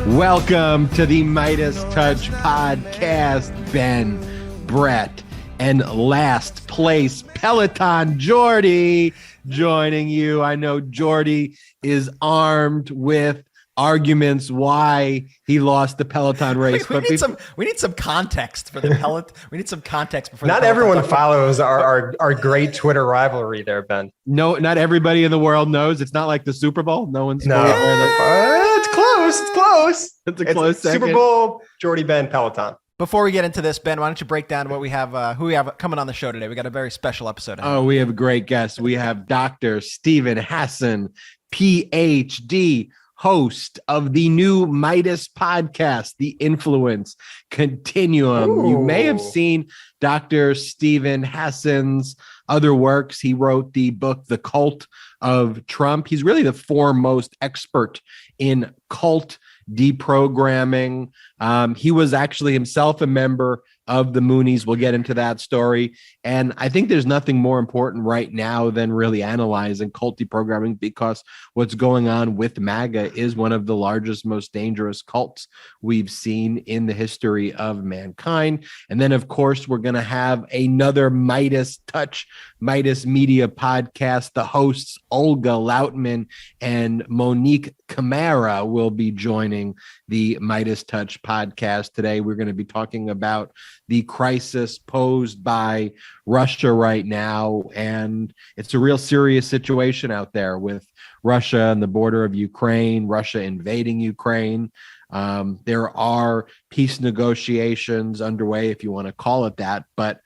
Welcome to the MeidasTouch Podcast. Ben, Brett, and last place Peloton Jordy joining you. I know Jordy is armed with arguments why he lost the Peloton race. We need some context for the Peloton. We need some context before. Not everyone follows our great Twitter rivalry there, Ben. No, not everybody in the world knows. It's not like the Super Bowl. No one's it's close. It's close. It's a close second. Super Bowl, Jordy, Ben, Peloton. Before we get into this, Ben, why don't you break down what we have, who we have coming on the show today? We got a very special episode. Oh, we have a great guest. We have Dr. Stephen Hassan, PhD, host of the new Meidas podcast, The Influence Continuum. Ooh. You may have seen Dr. Stephen Hassan's other works. He wrote the book, The Cult of Trump. He's really the foremost expert in cult deprogramming. He was actually himself a member of the Moonies. We'll get into that story. And I think there's nothing more important right now than really analyzing cult deprogramming, because what's going on with MAGA is one of the largest, most dangerous cults we've seen in the history of mankind. And then, of course, we're going to have another MeidasTouch, Meidas Media podcast. The hosts, Olga Lautman and Monique Camarra, will be joining the MeidasTouch podcast today. We're going to be talking about the crisis posed by Russia right now. And it's a real serious situation out there with Russia and the border of Ukraine, Russia invading Ukraine. There are peace negotiations underway, if you want to call it that, but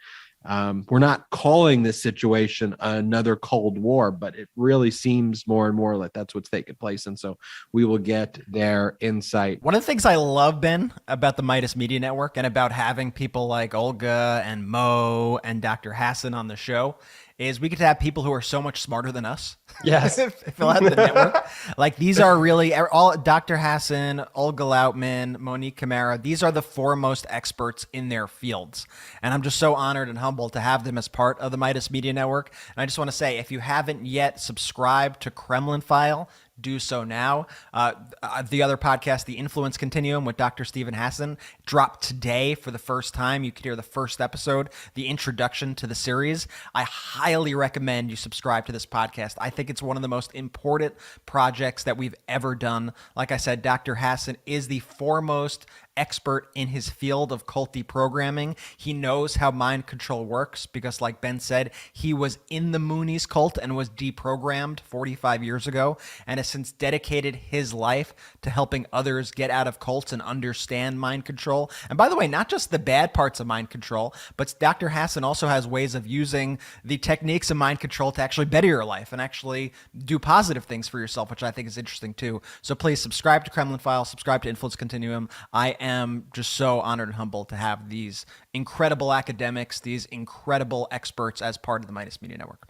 we're not calling this situation another Cold War, but it really seems more and more like that's what's taking place. And so we will get their insight. One of the things I love, Ben, about the Meidas Media Network and about having people like Olga and Mo and Dr. Hassan on the show is we get to have people who are so much smarter than us. Yes. Fill out the network. Like, these are really all Dr. Hassan, Olga Lautman, Monique Camarra. These are the foremost experts in their fields. And I'm just so honored and humbled to have them as part of the Meidas Media Network. And I just want to say, if you haven't yet subscribed to Kremlin File, do so now. The other podcast, The Influence Continuum with Dr. Stephen Hassan, dropped today for the first time. You could hear the first episode, the introduction to the series. I highly recommend you subscribe to this podcast. I think it's one of the most important projects that we've ever done. Like I said, Dr. Hassan is the foremost expert in his field of cult deprogramming. He knows how mind control works because, like Ben said, he was in the Moonies cult and was deprogrammed 45 years ago, and has since dedicated his life to helping others get out of cults and understand mind control. And by the way, not just the bad parts of mind control, but Dr. Hassan also has ways of using the techniques of mind control to actually better your life and actually do positive things for yourself, which I think is interesting too. So please subscribe to Kremlin File, subscribe to Influence Continuum. I am just so honored and humbled to have these incredible academics, these incredible experts as part of the Meidas Media Network.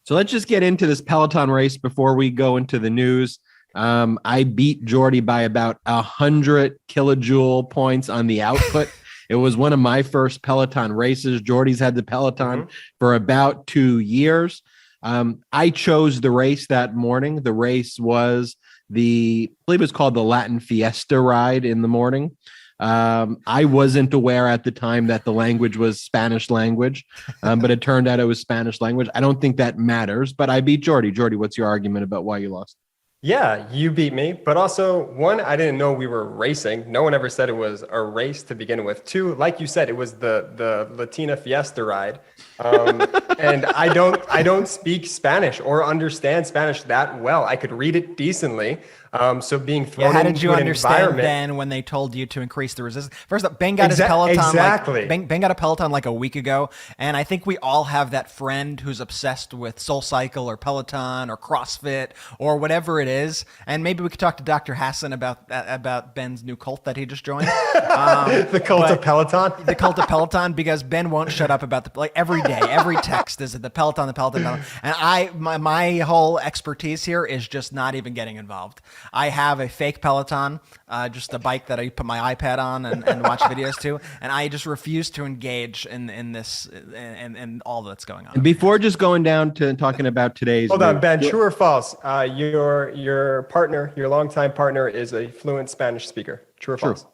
So let's just get into this Peloton race before we go into the news. I beat Jordy by about 100 kilojoule points on the output. It was one of my first Peloton races. Jordy's had the Peloton for about 2 years. I chose the race that morning. The race was I believe it was called the Latin Fiesta ride in the morning. I wasn't aware at the time that the language was Spanish language, but it turned out it was Spanish language. I don't think that matters, but I beat Jordy. Jordy, what's your argument about why you lost? Yeah, you beat me. But also, one, I didn't know we were racing. No one ever said it was a race to begin with. Two, like you said, it was the Latina Fiesta ride. And I don't speak Spanish or understand Spanish that well. I could read it decently. So being thrown how did you into an understand environment then when they told you to increase the resistance? First up, Ben got his Peloton. Exactly. Ben got a Peloton like a week ago, and I think we all have that friend who's obsessed with SoulCycle or Peloton or CrossFit or whatever it is. And maybe we could talk to Dr. Hassan about Ben's new cult that he just joined. The cult of Peloton. The cult of Peloton, because Ben won't shut up about every day, every text. next? Is it the Peloton, And my whole expertise here is just not even getting involved. I have a fake Peloton, just a bike that I put my iPad on and watch videos to, and I just refuse to engage in this and all that's going on. And before just going down to talking about today's. Hold on, Ben. True or false? Your partner, your longtime partner, is a fluent Spanish speaker. True or false?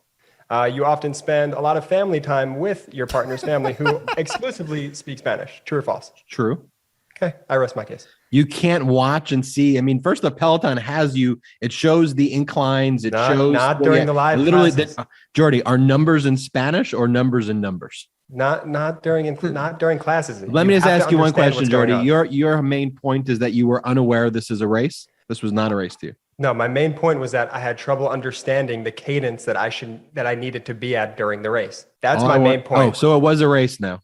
You often spend a lot of family time with your partner's family who exclusively speak Spanish. True or false? True. Okay, I rest my case. You can't watch and see. I mean, first, the Peloton has you. It shows the inclines. It shows not during the live literally. classes. Jordy, are numbers in Spanish or numbers in numbers? Not during classes. Let me just ask you one question, Jordy. Your main point is that you were unaware this is a race. This was not a race to you. No, my main point was that I had trouble understanding the cadence that I needed to be at during the race. That's my main point. Oh, so it was a race now.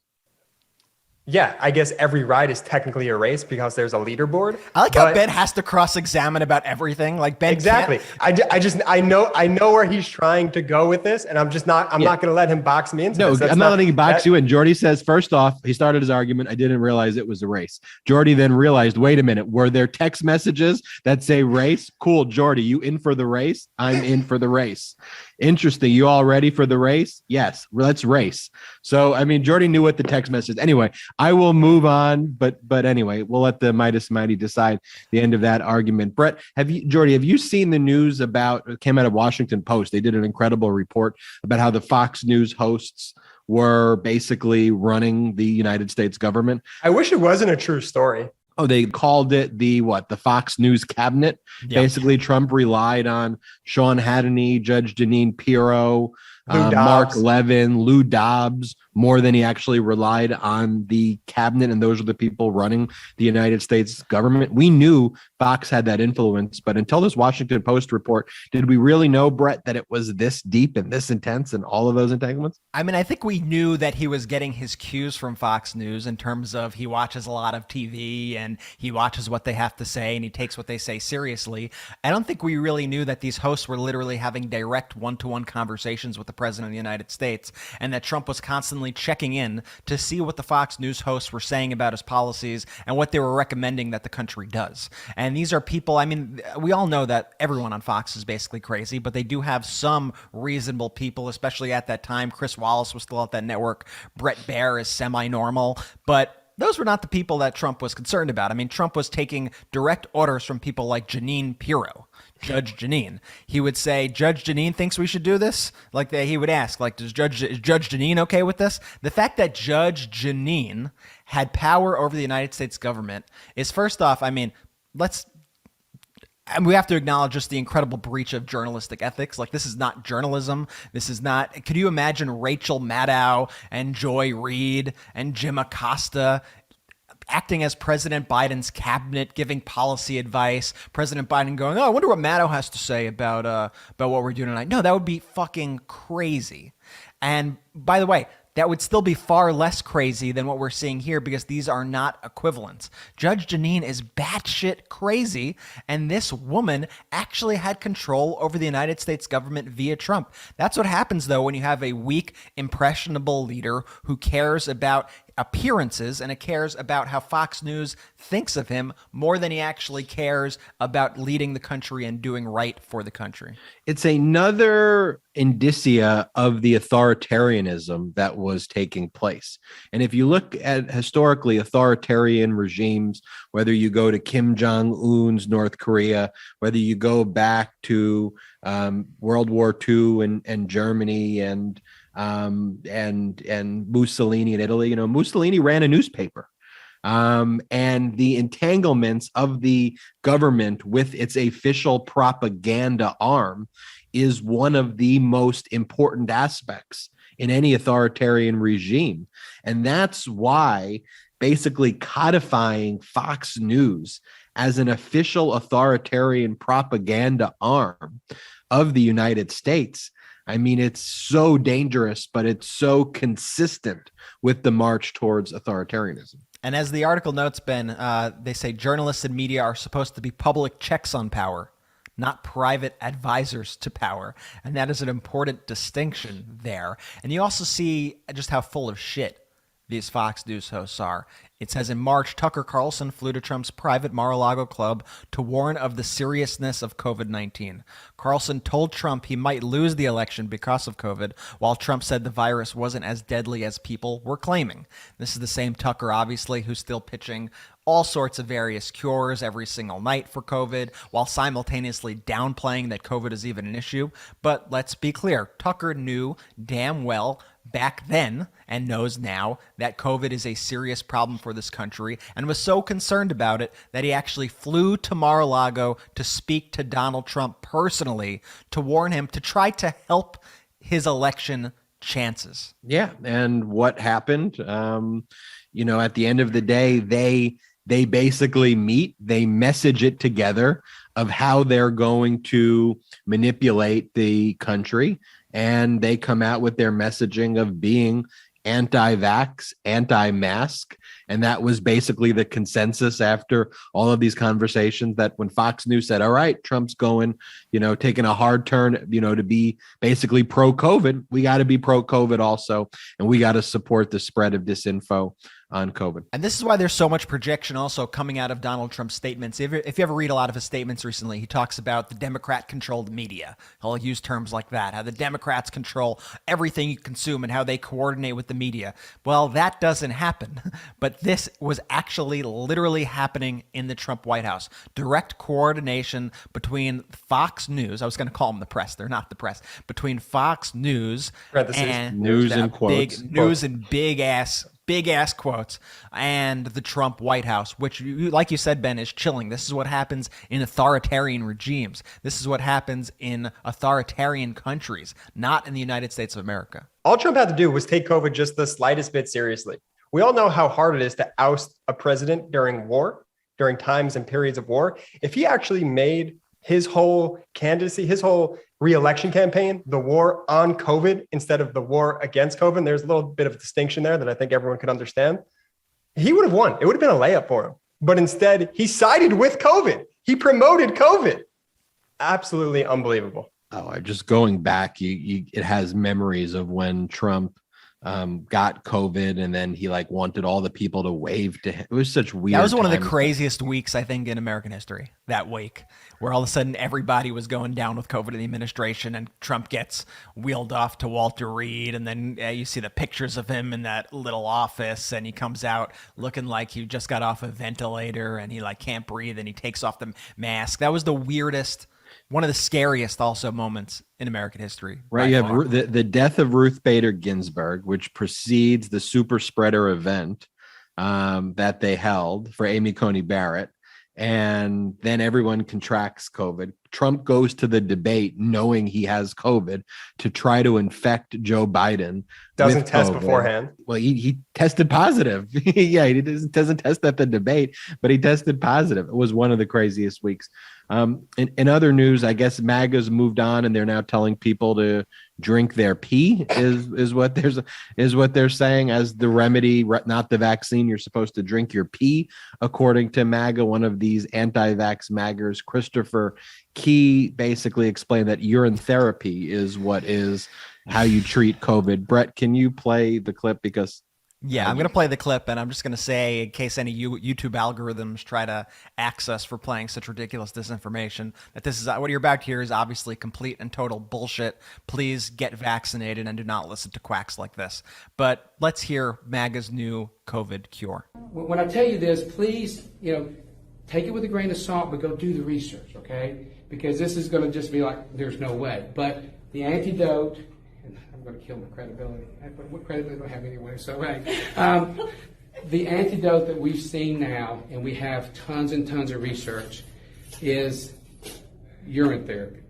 Yeah, I guess every ride is technically a race because there's a leaderboard. I like how Ben has to cross-examine about everything. Like Ben, exactly. I know where he's trying to go with this, and I'm not going to let him box me into this. No, I'm not letting him box you in. Jordy says, first off, he started his argument. I didn't realize it was a race. Jordy then realized, wait a minute, were there text messages that say race? Cool, Jordy, you in for the race? I'm in for the race. Interesting. You all ready for the race? Yes, let's race. So, I mean, Jordy knew what the text message. Anyway, I will move on, but anyway, we'll let the Midas Mighty decide the end of that argument. Brett, Jordy, have you seen the news about, it came out of Washington Post? They did an incredible report about how the Fox News hosts were basically running the United States government. I wish it wasn't a true story. Oh, they called it the Fox News cabinet. Yep. Basically, Trump relied on Sean Hannity, Judge Jeanine Pirro, Mark Levin, Lou Dobbs, more than he actually relied on the cabinet. And those are the people running the United States government. We knew Fox had that influence, but until this Washington Post report, did we really know, Brett, that it was this deep and this intense and all of those entanglements? I mean, I think we knew that he was getting his cues from Fox News in terms of he watches a lot of TV and he watches what they have to say and he takes what they say seriously. I don't think we really knew that these hosts were literally having direct one-to-one conversations with the president of the United States, and that Trump was constantly checking in to see what the Fox News hosts were saying about his policies and what they were recommending that the country does. And these are people, I mean, we all know that everyone on Fox is basically crazy, but they do have some reasonable people, especially at that time. Chris Wallace was still at that network. Brett Baer is semi-normal, but those were not the people that Trump was concerned about. I mean, Trump was taking direct orders from people like Jeanine Pirro, Judge Jeanine. He would say, Judge Jeanine thinks we should do this. He would ask, is Judge Jeanine okay with this? The fact that Judge Jeanine had power over the United States government is, first off, I mean, we have to acknowledge just the incredible breach of journalistic ethics. Like, this is not journalism. This is not. Could you imagine Rachel Maddow and Joy Reid and Jim Acosta acting as President Biden's cabinet, giving policy advice? President Biden going, "Oh, I wonder what Maddow has to say about what we're doing tonight." No, that would be fucking crazy. And by the way, that would still be far less crazy than what we're seeing here, because these are not equivalents. Judge Jeanine is batshit crazy, and this woman actually had control over the United States government via Trump. That's what happens, though, when you have a weak, impressionable leader who cares about appearances and it cares about how Fox News thinks of him more than he actually cares about leading the country and doing right for the country. It's another indicia of the authoritarianism that was taking place. And if you look at historically authoritarian regimes, whether you go to Kim Jong-un's North Korea, whether you go back to World War II and Germany and Mussolini in Italy, Mussolini ran a newspaper. And the entanglements of the government with its official propaganda arm is one of the most important aspects in any authoritarian regime. And that's why basically codifying Fox News as an official authoritarian propaganda arm of the United States, I mean, it's so dangerous, but it's so consistent with the march towards authoritarianism. And as the article notes, Ben, they say journalists and media are supposed to be public checks on power, not private advisors to power. And that is an important distinction there. And you also see just how full of shit these Fox News hosts are. It says in March, Tucker Carlson flew to Trump's private Mar-a-Lago club to warn of the seriousness of COVID-19. Carlson told Trump he might lose the election because of COVID, while Trump said the virus wasn't as deadly as people were claiming. This is the same Tucker, obviously, who's still pitching all sorts of various cures every single night for COVID, while simultaneously downplaying that COVID is even an issue. But let's be clear, Tucker knew damn well back then and knows now that COVID is a serious problem for this country, and was so concerned about it that he actually flew to Mar-a-Lago to speak to Donald Trump personally to warn him to try to help his election chances. Yeah. And what happened? At the end of the day, they basically meet, they message it together of how they're going to manipulate the country. And they come out with their messaging of being anti-vax, anti-mask. And that was basically the consensus after all of these conversations, that when Fox News said, all right, Trump's going, taking a hard turn, to be basically pro-COVID, we got to be pro-COVID also. And we got to support the spread of disinfo on COVID. And this is why there's so much projection also coming out of Donald Trump's statements. If you ever read a lot of his statements recently, he talks about the Democrat-controlled media. He'll use terms like that, how the Democrats control everything you consume and how they coordinate with the media. Well, that doesn't happen. But this was actually literally happening in the Trump White House. Direct coordination between Fox News, I was going to call them the press, they're not the press, between Fox News and news and quotes. News and big ass quotes, and the Trump White House, which, like you said, Ben, is chilling. This is what happens in authoritarian regimes. This is what happens in authoritarian countries, not in the United States of America. All Trump had to do was take COVID just the slightest bit seriously. We all know how hard it is to oust a president during war, during times and periods of war. If he actually made his whole candidacy, his whole re-election campaign, the war on COVID instead of the war against COVID, there's a little bit of a distinction there that I think everyone could understand. He would have won. It would have been a layup for him. But instead, he sided with COVID. He promoted COVID. Absolutely unbelievable. Oh, just going back, it has memories of when Trump got COVID, and then he wanted all the people to wave to him. It was such weird. That was one of the craziest weeks, I think, in American history. That week, where all of a sudden everybody was going down with COVID in the administration, and Trump gets wheeled off to Walter Reed, and then you see the pictures of him in that little office, and he comes out looking like he just got off a ventilator, and he can't breathe, and he takes off the mask. That was the weirdest. One of the scariest also moments in American history. Right. You have the death of Ruth Bader Ginsburg, which precedes the super spreader event that they held for Amy Coney Barrett. And then everyone contracts COVID. Trump goes to the debate knowing he has COVID to try to infect Joe Biden. Doesn't test beforehand. Well, he tested positive. Yeah, he doesn't test at the debate, but he tested positive. It was one of the craziest weeks. In other news, I guess MAGA's moved on, and they're now telling people to drink their pee is what they're saying as the remedy, not the vaccine. You're supposed to drink your pee, according to MAGA. One of these anti-vax MAGAs, Christopher Key, basically explained that urine therapy is how you treat COVID. Brett, can you play the clip? Because yeah, I'm going to play the clip, and I'm just going to say, in case any YouTube algorithms try to axe us for playing such ridiculous disinformation, that this is what you're about to hear is obviously complete and total bullshit. Please get vaccinated and do not listen to quacks like this. But let's hear MAGA's new COVID cure. When I tell you this, please, take it with a grain of salt, but go do the research, okay? Because this is going to just be like, there's no way. But the antidote, and I'm going to kill my credibility. What credibility do I have anyway? So, hey, the antidote that we've seen now, and we have tons and tons of research, is urine therapy.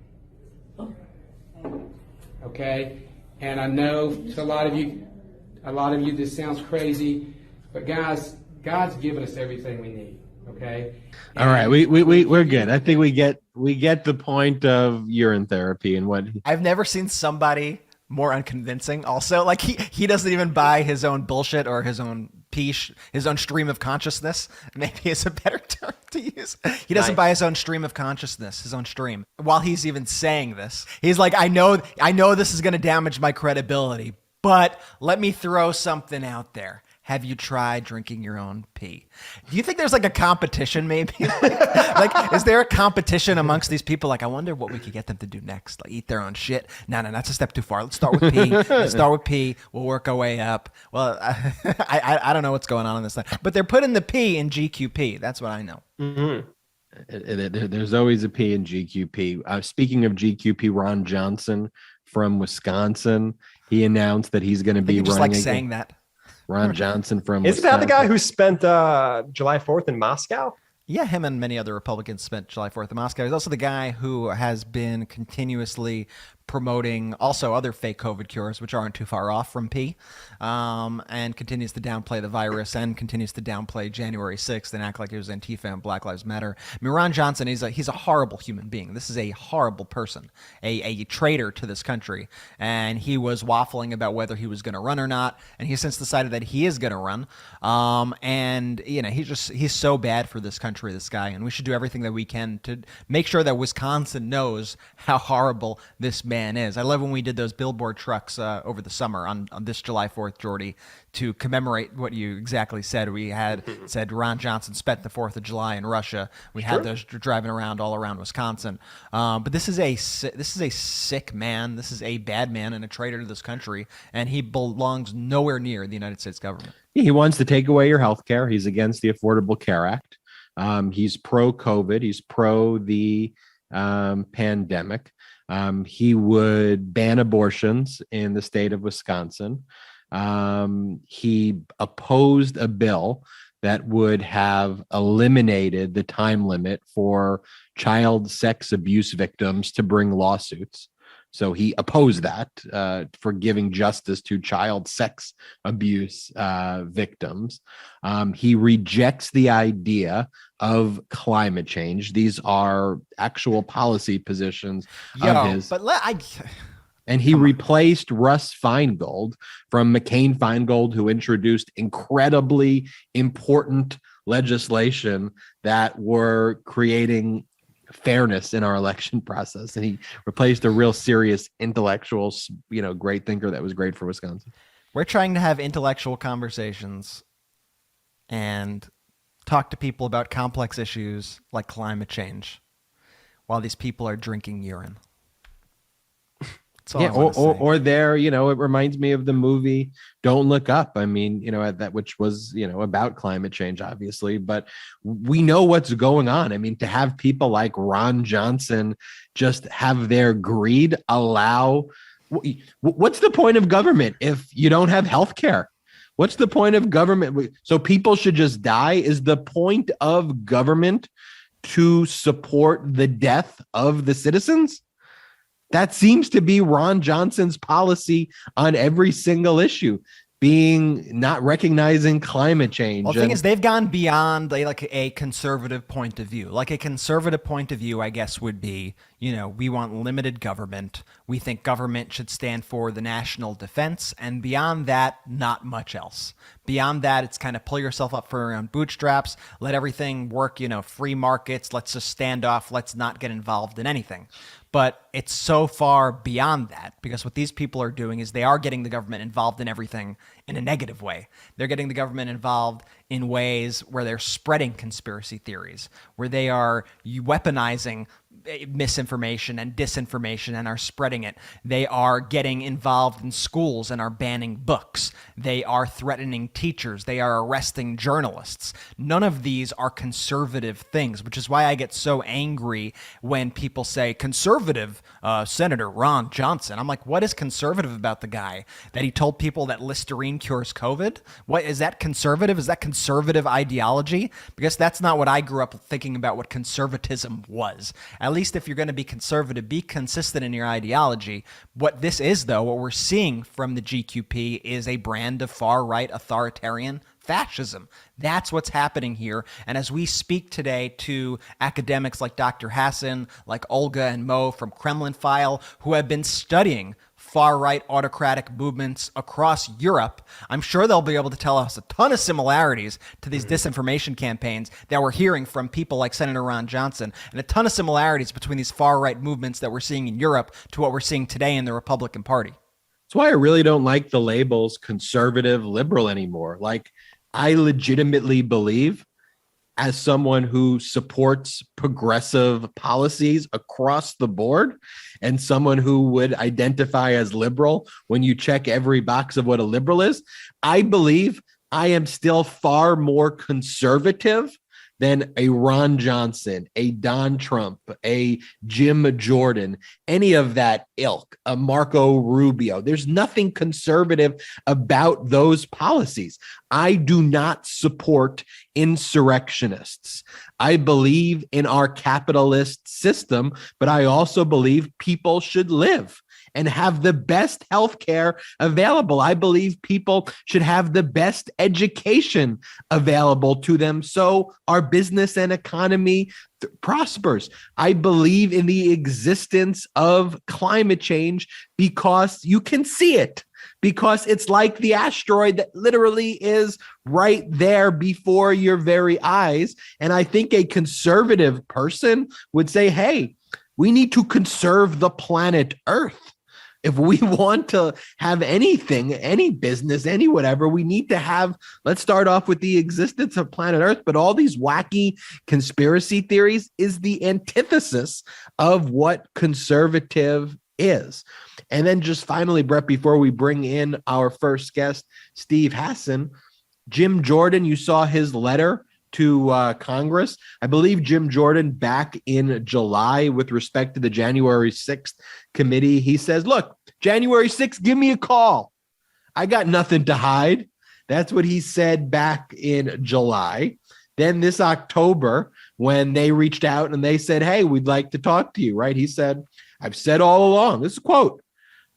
Okay? And I know to a lot of you this sounds crazy, but guys, God's given us everything we need. Okay. All right. We're good. I think we get the point of urine therapy and what I've never seen somebody more unconvincing. Also, he doesn't even buy his own bullshit or his own his own stream of consciousness. Maybe is a better term to use. He doesn't buy his own stream of consciousness, his own stream. While he's even saying this, he's like, I know this is going to damage my credibility, but let me throw something out there. have you tried drinking your own pee? Do you think there's like a competition maybe? like, is there a competition amongst these people? Like, I wonder what we could get them to do next. Like eat their own shit. No, that's a step too far. Let's start with pee. We'll work our way up. Well, I don't know what's going on this thing, but they're putting the P in GQP. That's what I know. Mm-hmm. There's always a P in GQP. Speaking of GQP, Ron Johnson from Wisconsin, he announced that he's going to be just running like saying that. Ron Johnson from Isn't Wisconsin. that the guy who spent July 4th in Moscow? Yeah, him and many other Republicans spent July 4th in Moscow. He's also the guy who has been continuously promoting also other fake COVID cures, which aren't too far off from P, and continues to downplay the virus and continues to downplay January 6th and act like it was Antifa and Black Lives Matter. I mean, Ron Johnson, he's a horrible human being. This is a horrible person, a traitor to this country. And he was waffling about whether he was going to run or not. And he's since decided that he is going to run. And, you know, he's so bad for this country, this guy. And we should do everything that we can to make sure that Wisconsin knows how horrible this man is. I love when we did those billboard trucks over the summer on this July 4th, Jordy, to commemorate what you exactly said. We had said Ron Johnson spent the 4th of July in Russia. We had those driving around all around Wisconsin. But this is a sick man. This is a bad man and a traitor to this country, and he belongs nowhere near the United States government. He wants to take away your health care. He's against the Affordable Care Act. He's pro-COVID. He's pro the pandemic. He would ban abortions in the state of Wisconsin. He opposed a bill that would have eliminated the time limit for child sex abuse victims to bring lawsuits. So he opposed that for giving justice to child sex abuse victims. He rejects the idea of climate change. These are actual policy positions of his. And he replaced Russ Feingold from McCain-Feingold, who introduced incredibly important legislation that were creating fairness in our election process. And he replaced a real serious intellectual, great thinker that was great for Wisconsin. We're trying to have intellectual conversations and talk to people about complex issues like climate change while these people are drinking urine. Or there, it reminds me of the movie Don't Look Up. I mean, that which was, about climate change, obviously, but we know what's going on. I mean, to have people like Ron Johnson just have their greed allow, what's the point of government if you don't have health care? What's the point of government? So people should just die? Is the point of government to support the death of the citizens? That seems to be Ron Johnson's policy on every single issue, being not recognizing climate change. Well, the thing is, they've gone beyond like a conservative point of view. Like a conservative point of view, I guess, would be, we want limited government. We think government should stand for the national defense. And beyond that, not much else. Beyond that, it's kind of pull yourself up for your own bootstraps, let everything work, free markets. Let's just stand off. Let's not get involved in anything. But it's so far beyond that, because what these people are doing is they are getting the government involved in everything in a negative way. They're getting the government involved in ways where they're spreading conspiracy theories, where they are weaponizing misinformation and disinformation and are spreading it. They are getting involved in schools and are banning books. They are threatening teachers. They are arresting journalists. None of these are conservative things, which is why I get so angry when people say conservative Senator Ron Johnson. I'm like, what is conservative about the guy? That he told people that Listerine cures COVID? What is that conservative? Is that conservative ideology? Because that's not what I grew up thinking about what conservatism was. At least if you're going to be conservative, be consistent in your ideology. What this is, though, what we're seeing from the GQP is a brand of far-right authoritarian fascism. That's what's happening here. And as we speak today to academics like Dr. Hassan, like Olga and Mo from Kremlin File, who have been studying far-right autocratic movements across Europe, I'm sure they'll be able to tell us a ton of similarities to these disinformation campaigns that we're hearing from people like Senator Ron Johnson, and a ton of similarities between these far-right movements that we're seeing in Europe to what we're seeing today in the Republican Party. That's why I really don't like the labels conservative, liberal anymore. Like, I legitimately believe, as someone who supports progressive policies across the board and someone who would identify as liberal when you check every box of what a liberal is, I believe I am still far more conservative than a Ron Johnson, a Don Trump, a Jim Jordan, any of that ilk, a Marco Rubio. There's nothing conservative about those policies. I do not support insurrectionists. I believe in our capitalist system, but I also believe people should live and have the best healthcare available. I believe people should have the best education available to them so our business and economy prospers. I believe in the existence of climate change because you can see it, because it's like the asteroid that literally is right there before your very eyes. And I think a conservative person would say, hey, we need to conserve the planet Earth. If we want to have anything, any business, any whatever, we need to have, let's start off with the existence of planet Earth. But all these wacky conspiracy theories is the antithesis of what conservative is. And then just finally, Brett, before we bring in our first guest, Steve Hassan, Jim Jordan, you saw his letter to Congress. I believe Jim Jordan, back in July, with respect to the January 6th committee, he says, look, January 6th, give me a call. I got nothing to hide. That's what he said back in July. Then this October, when they reached out and they said, hey, we'd like to talk to you, right? He said, I've said all along, this is a quote,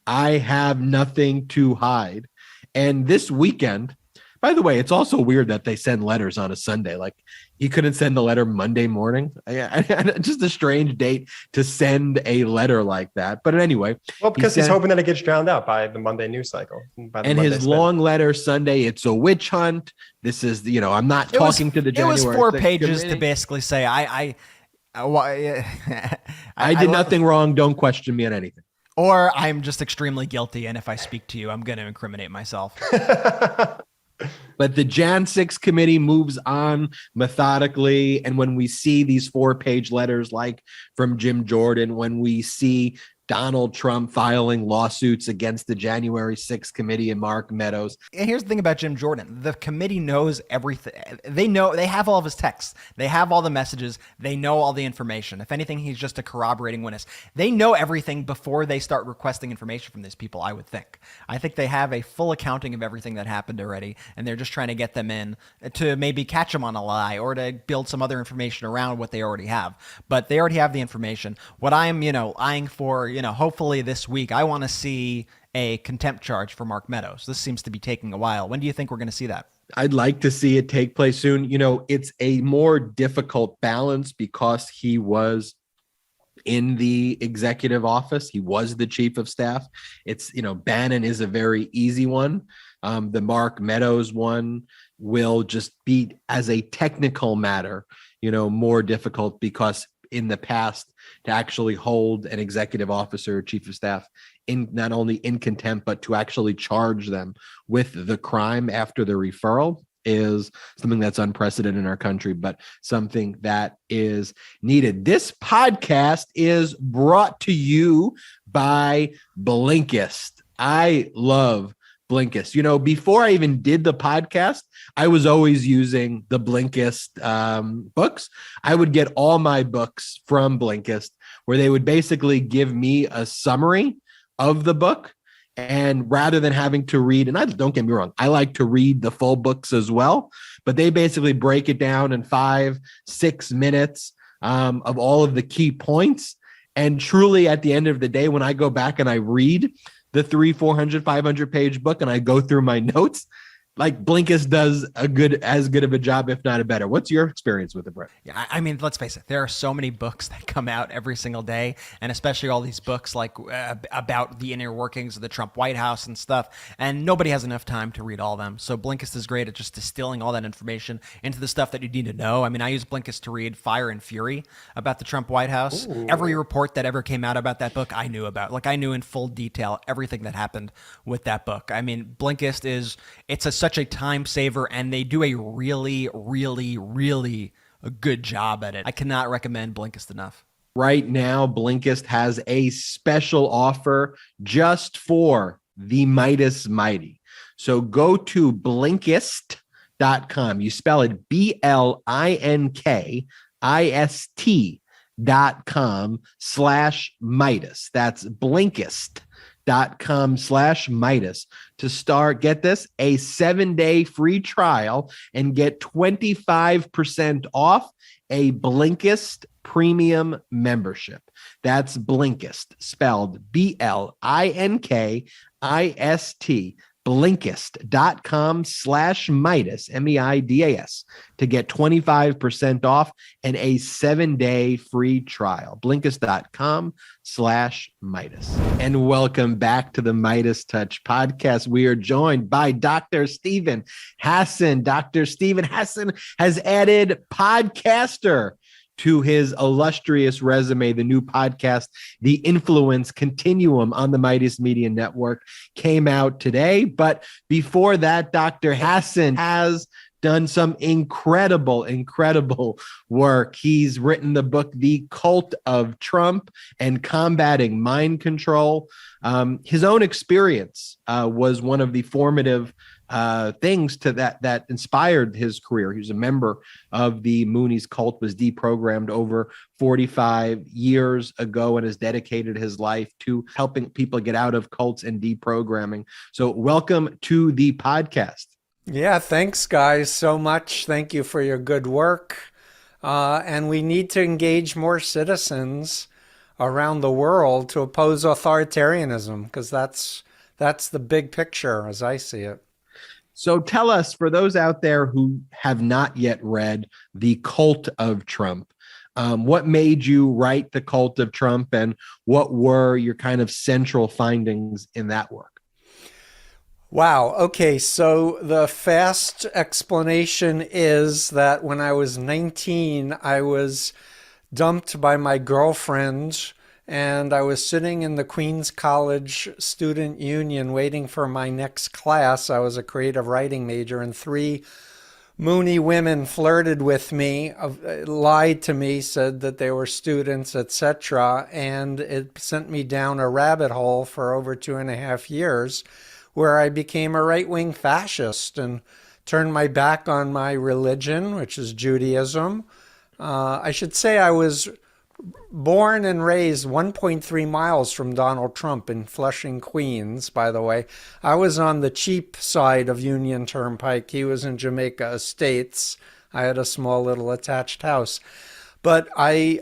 I have nothing to hide. And this weekend, by the way, it's also weird that they send letters on a Sunday. Like, he couldn't send the letter Monday morning. Just a strange date to send a letter like that. But anyway. Well, because he's hoping that it gets drowned out by the Monday news cycle. And his long letter Sunday, it's a witch hunt. This is, I'm not talking to the January 6th. It was 4 pages to basically say, I did nothing wrong. Don't question me on anything. Or I'm just extremely guilty. And if I speak to you, I'm going to incriminate myself. But the Jan 6 committee moves on methodically. And when we see these 4-page letters, like from Jim Jordan, when we see Donald Trump filing lawsuits against the January 6th committee and Mark Meadows. And here's the thing about Jim Jordan. The committee knows everything. They have all of his texts. They have all the messages. They know all the information. If anything, he's just a corroborating witness. They know everything before they start requesting information from these people, I would think. I think they have a full accounting of everything that happened already, and they're just trying to get them in to maybe catch them on a lie or to build some other information around what they already have. But they already have the information. What I'm, eyeing for, hopefully this week, I want to see a contempt charge for Mark Meadows. This seems to be taking a while. When do you think we're going to see that? I'd like to see it take place soon. It's a more difficult balance because he was in the executive office. He was the chief of staff. It's, Bannon is a very easy one. The Mark Meadows one will just be, as a technical matter, more difficult because in the past, to actually hold an executive officer, chief of staff, in not only in contempt, but to actually charge them with the crime after the referral is something that's unprecedented in our country, but something that is needed. This podcast is brought to you by Blinkist. I love Blinkist. Before I even did the podcast, I was always using the Blinkist books. I would get all my books from Blinkist, where they would basically give me a summary of the book. And rather than having to read, and don't get me wrong, I like to read the full books as well, but they basically break it down in 5-6 minutes of all of the key points. And truly, at the end of the day, when I go back and I read the 300, 400, 500 page book and I go through my notes, like Blinkist does as good of a job, if not a better. What's your experience with it, Brett? Yeah, I mean, let's face it. There are so many books that come out every single day, and especially all these books like about the inner workings of the Trump White House and stuff. And nobody has enough time to read all of them. So Blinkist is great at just distilling all that information into the stuff that you need to know. I mean, I use Blinkist to read Fire and Fury about the Trump White House. Ooh. Every report that ever came out about that book, I knew about. Like, I knew in full detail everything that happened with that book. I mean, Blinkist it's such a time saver, and they do a really, really, really a good job at it. I cannot recommend Blinkist enough. Right now, Blinkist has a special offer just for the Meidas Mighty. So go to Blinkist.com. You spell it Blinkist.com/Meidas. That's Blinkist.com/Meidas to start. Get this, a 7-day free trial and get 25% off a Blinkist premium membership. That's Blinkist, spelled Blinkist, Blinkist.com/Meidas, Meidas, to get 25% off and a 7-day free trial. Blinkist.com/Meidas. And welcome back to the MeidasTouch Podcast. We are joined by Dr. Stephen Hassan. Dr. Stephen Hassan has added podcaster to his illustrious resume. The new podcast, The Influence Continuum, on the Meidas Media Network, came out today. But before that, Dr. Hassan has done some incredible work. He's written the book, The Cult of Trump and Combating Mind Control. His own experience was one of the formative things to that inspired his career. He was a member of the Moonies cult, was deprogrammed over 45 years ago, and has dedicated his life to helping people get out of cults and deprogramming. So welcome to the podcast. Yeah, thanks, guys, so much. Thank you for your good work. And we need to engage more citizens around the world to oppose authoritarianism, because that's the big picture as I see it. So tell us, for those out there who have not yet read The Cult of Trump, what made you write The Cult of Trump, and what were your kind of central findings in that work? Wow. Okay. So the fast explanation is that when I was 19, I was dumped by my girlfriend, and I was sitting in the Queens College Student Union waiting for my next class. I was a creative writing major, and 3 Mooney women flirted with me, lied to me, said that they were students, etc. And it sent me down a rabbit hole for over 2.5 years, where I became a right-wing fascist and turned my back on my religion, which is Judaism. I should say I was born and raised 1.3 miles from Donald Trump in Flushing, Queens, by the way. I was on the cheap side of Union Turnpike. He was in Jamaica Estates. I had a small little attached house. But I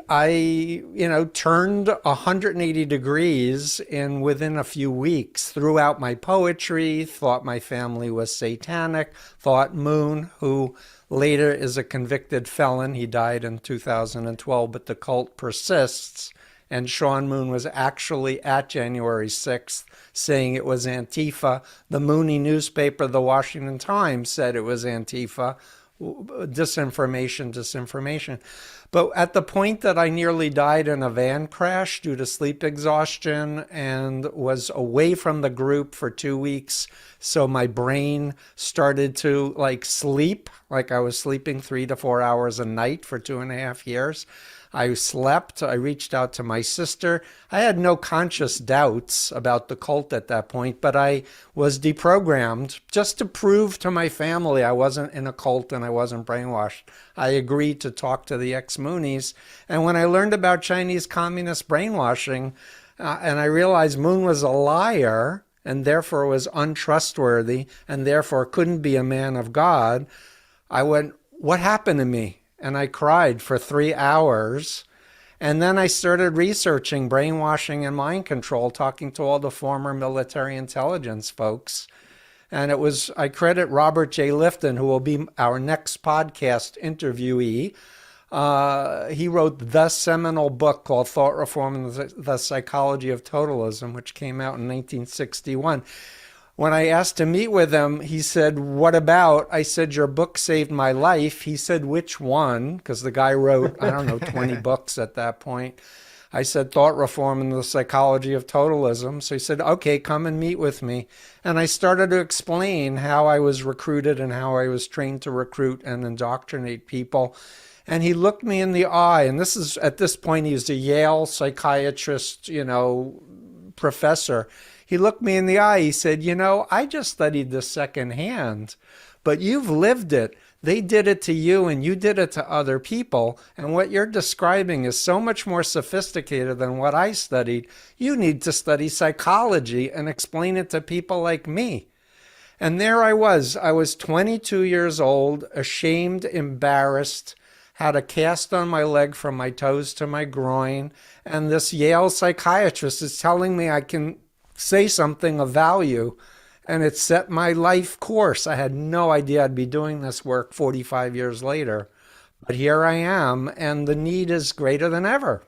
turned 180 degrees within a few weeks, threw out my poetry, thought my family was satanic, thought Moon, who later is a convicted felon, he died in 2012, but the cult persists. And Sean Moon was actually at January 6th saying it was Antifa. The Mooney newspaper, the Washington Times, said it was Antifa. Disinformation. But at the point that I nearly died in a van crash due to sleep exhaustion and was away from the group for 2 weeks, so my brain started to sleep, like I was sleeping 3 to 4 hours a night for 2.5 years. I slept. I reached out to my sister. I had no conscious doubts about the cult at that point, but I was deprogrammed just to prove to my family I wasn't in a cult and I wasn't brainwashed. I agreed to talk to the ex-Moonies. And when I learned about Chinese communist brainwashing, and I realized Moon was a liar and therefore was untrustworthy and therefore couldn't be a man of God, I went, what happened to me? And I cried for 3 hours. And then I started researching brainwashing and mind control, talking to all the former military intelligence folks. And I credit Robert J. Lifton, who will be our next podcast interviewee. He wrote the seminal book called Thought Reform and the Psychology of Totalism, which came out in 1961. When I asked to meet with him, he said, "What about?" I said, "Your book saved my life." He said, "Which one?" Because the guy wrote, 20 books at that point. I said, "Thought Reform and the Psychology of Totalism." So he said, "Okay, come and meet with me." And I started to explain how I was recruited and how I was trained to recruit and indoctrinate people. And he looked me in the eye, and at this point, he's a Yale psychiatrist, professor. He looked me in the eye. He said, "I just studied this secondhand, but you've lived it. They did it to you and you did it to other people. And what you're describing is so much more sophisticated than what I studied. You need to study psychology and explain it to people like me." And there I was. I was 22 years old, ashamed, embarrassed, had a cast on my leg from my toes to my groin. And this Yale psychiatrist is telling me I can say something of value. And it set my life course. I had no idea I'd be doing this work 45 years later. But here I am, and the need is greater than ever.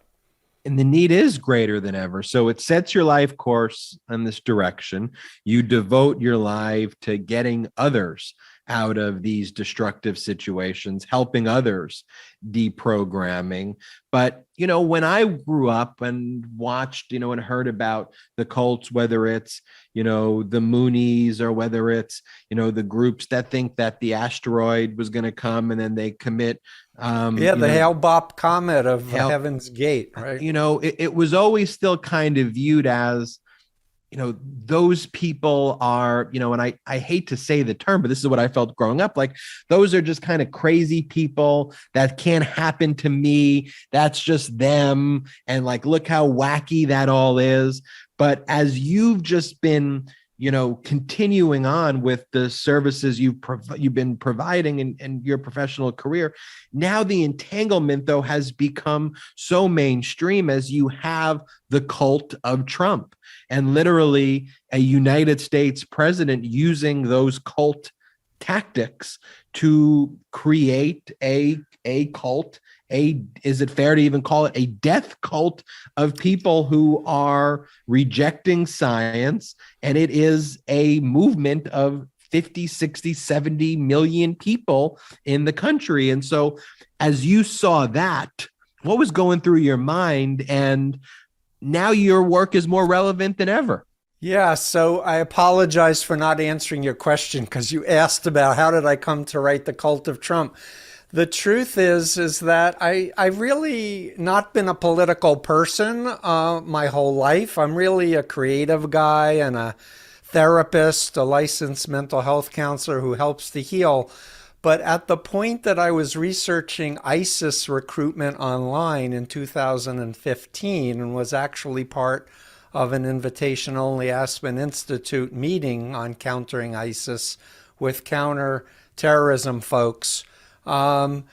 And the need is greater than ever. So it sets your life course in this direction. You devote your life to getting others out of these destructive situations, helping others, deprogramming. But, when I grew up and watched, and heard about the cults, whether it's, the Moonies or whether it's, the groups that think that the asteroid was going to come and then they commit. The Hale-Bopp comet of Heaven's Gate, right? It was always still kind of viewed as, those people are, and I hate to say the term, but this is what I felt growing up. Like, those are just kind of crazy people that can't happen to me. That's just them. And like, look how wacky that all is. But as you've just been, continuing on with the services you've been providing in your professional career, now the entanglement, though, has become so mainstream as you have the cult of Trump and literally a United States president using those cult tactics to create a cult. Is it fair to even call it a death cult of people who are rejecting science? And it is a movement of 50, 60, 70 million people in the country. And so as you saw that, what was going through your mind? And now your work is more relevant than ever. Yeah, so I apologize for not answering your question because you asked about how did I come to write The Cult of Trump. The truth is that I've really not been a political person my whole life. I'm really a creative guy and a therapist, a licensed mental health counselor who helps to heal. But at the point that I was researching ISIS recruitment online in 2015 and was actually part of an invitation-only Aspen Institute meeting on countering ISIS with counter-terrorism folks, and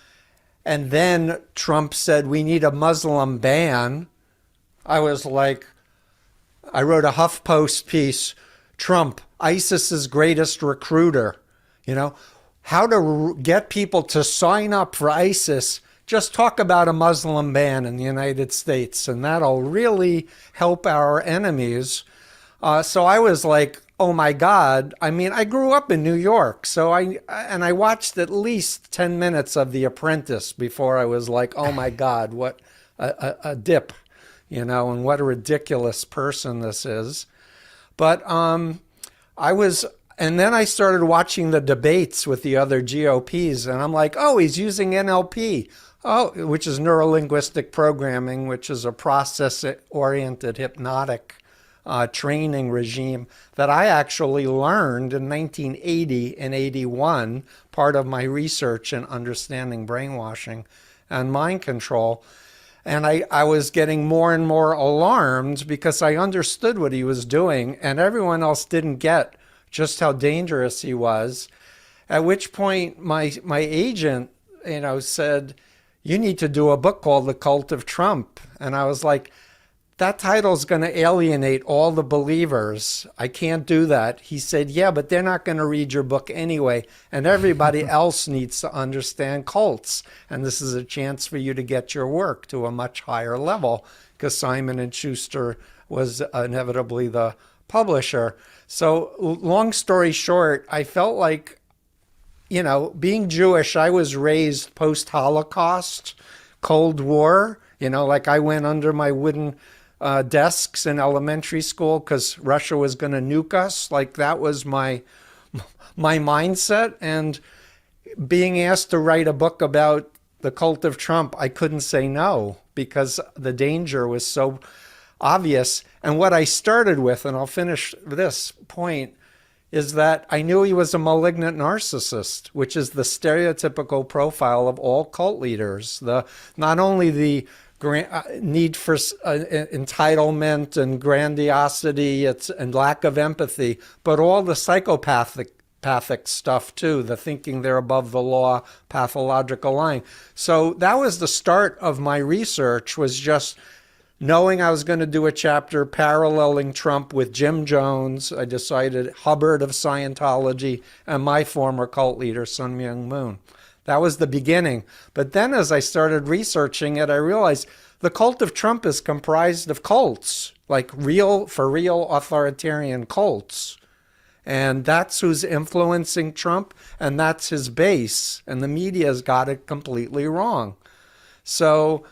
then Trump said, we need a Muslim ban. I was like, I wrote a HuffPost piece, Trump, ISIS's greatest recruiter, how to get people to sign up for ISIS. Just talk about a Muslim ban in the United States, and that'll really help our enemies. So I was like, oh my God. I mean, I grew up in New York, so I watched at least 10 minutes of The Apprentice before I was like, oh my God, what a dip, and what a ridiculous person this is. But and then I started watching the debates with the other GOPs, and I'm like, oh, he's using NLP. Which is neuro-linguistic programming, which is a process-oriented hypnotic training regime that I actually learned in 1980 and 81, part of my research in understanding brainwashing and mind control. And I was getting more and more alarmed because I understood what he was doing, and everyone else didn't get just how dangerous he was. At which point my agent, said, you need to do a book called The Cult of Trump. And I was like, that title's going to alienate all the believers. I can't do that. He said, yeah, but they're not going to read your book anyway. And everybody else needs to understand cults. And this is a chance for you to get your work to a much higher level, because Simon & Schuster was inevitably the publisher. So long story short, I felt like, you know, being Jewish, I was raised post-Holocaust, Cold War. You know, like I went under my wooden desks in elementary school because Russia was going to nuke us. Like that was my mindset. And being asked to write a book about the cult of Trump, I couldn't say no because the danger was so obvious. And what I started with, and I'll finish this point, is that I knew he was a malignant narcissist, which is the stereotypical profile of all cult leaders. Not only the need for entitlement and grandiosity and lack of empathy, but all the psychopathic stuff too, the thinking they're above the law, pathological lying. So that was the start of my research, was just knowing I was going to do a chapter paralleling Trump with Jim Jones. I decided Hubbard of Scientology and my former cult leader, Sun Myung Moon. That was the beginning. But then as I started researching it, I realized the cult of Trump is comprised of cults, like real authoritarian cults. And that's who's influencing Trump, and that's his base. And the media's got it completely wrong. So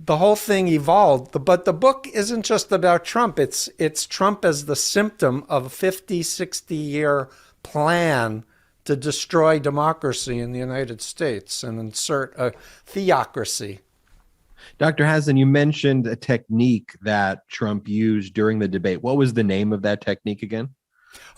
the whole thing evolved. But the book isn't just about Trump. It's Trump as the symptom of a 50, 60-year plan to destroy democracy in the United States and insert a theocracy. Dr. Hassan, you mentioned a technique that Trump used during the debate. What was the name of that technique again?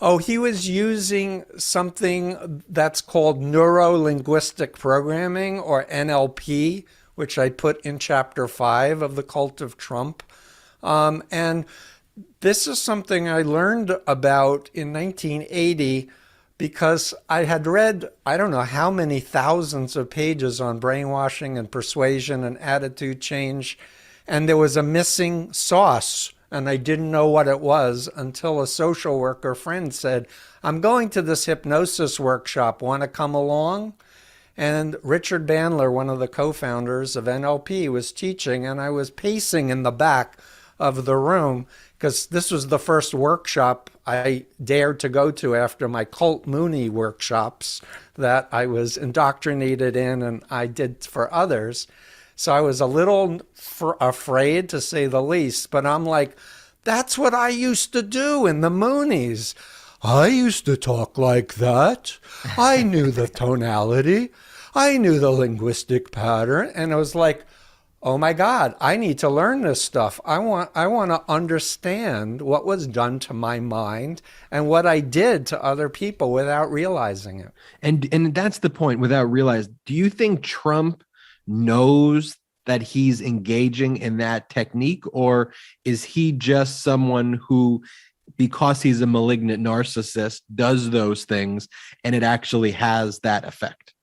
Oh, he was using something that's called neuro-linguistic programming, or NLP, which I put in chapter 5 of The Cult of Trump. And this is something I learned about in 1980 because I had read, I don't know how many thousands of pages on brainwashing and persuasion and attitude change, and there was a missing sauce, and I didn't know what it was until a social worker friend said, I'm going to this hypnosis workshop, want to come along? And Richard Bandler, one of the co-founders of NLP, was teaching, and I was pacing in the back of the room because this was the first workshop I dared to go to after my cult Mooney workshops that I was indoctrinated in and I did for others. So I was a little afraid, to say the least, but I'm like, that's what I used to do in the Moonies. I used to talk like that. I knew the tonality. I knew the linguistic pattern. And I was like, oh my God, I need to learn this stuff. I want to understand what was done to my mind and what I did to other people without realizing it. And that's the point, without realizing. Do you think Trump knows that he's engaging in that technique, or is he just someone who, because he's a malignant narcissist, does those things and it actually has that effect?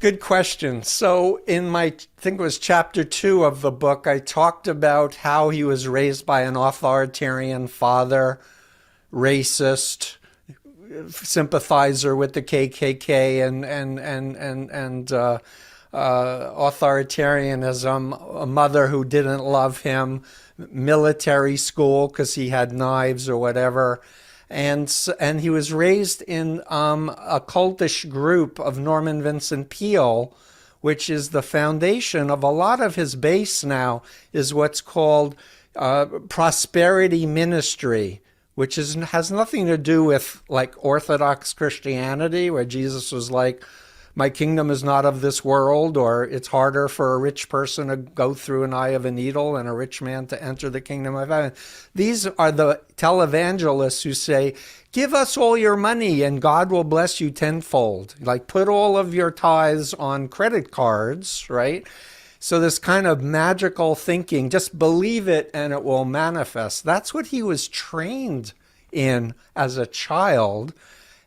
Good question. So in I think it was chapter 2 of the book, I talked about how he was raised by an authoritarian father, racist, sympathizer with the KKK and authoritarianism, a mother who didn't love him, military school because he had knives or whatever. And he was raised in a cultish group of Norman Vincent Peale, which is the foundation of a lot of his base now, is what's called prosperity ministry, which has nothing to do with like Orthodox Christianity, where Jesus was like, my kingdom is not of this world, or it's harder for a rich person to go through an eye of a needle and a rich man to enter the kingdom of heaven. These are the televangelists who say, give us all your money and God will bless you tenfold. Like put all of your tithes on credit cards, right? So this kind of magical thinking, just believe it and it will manifest. That's what he was trained in as a child.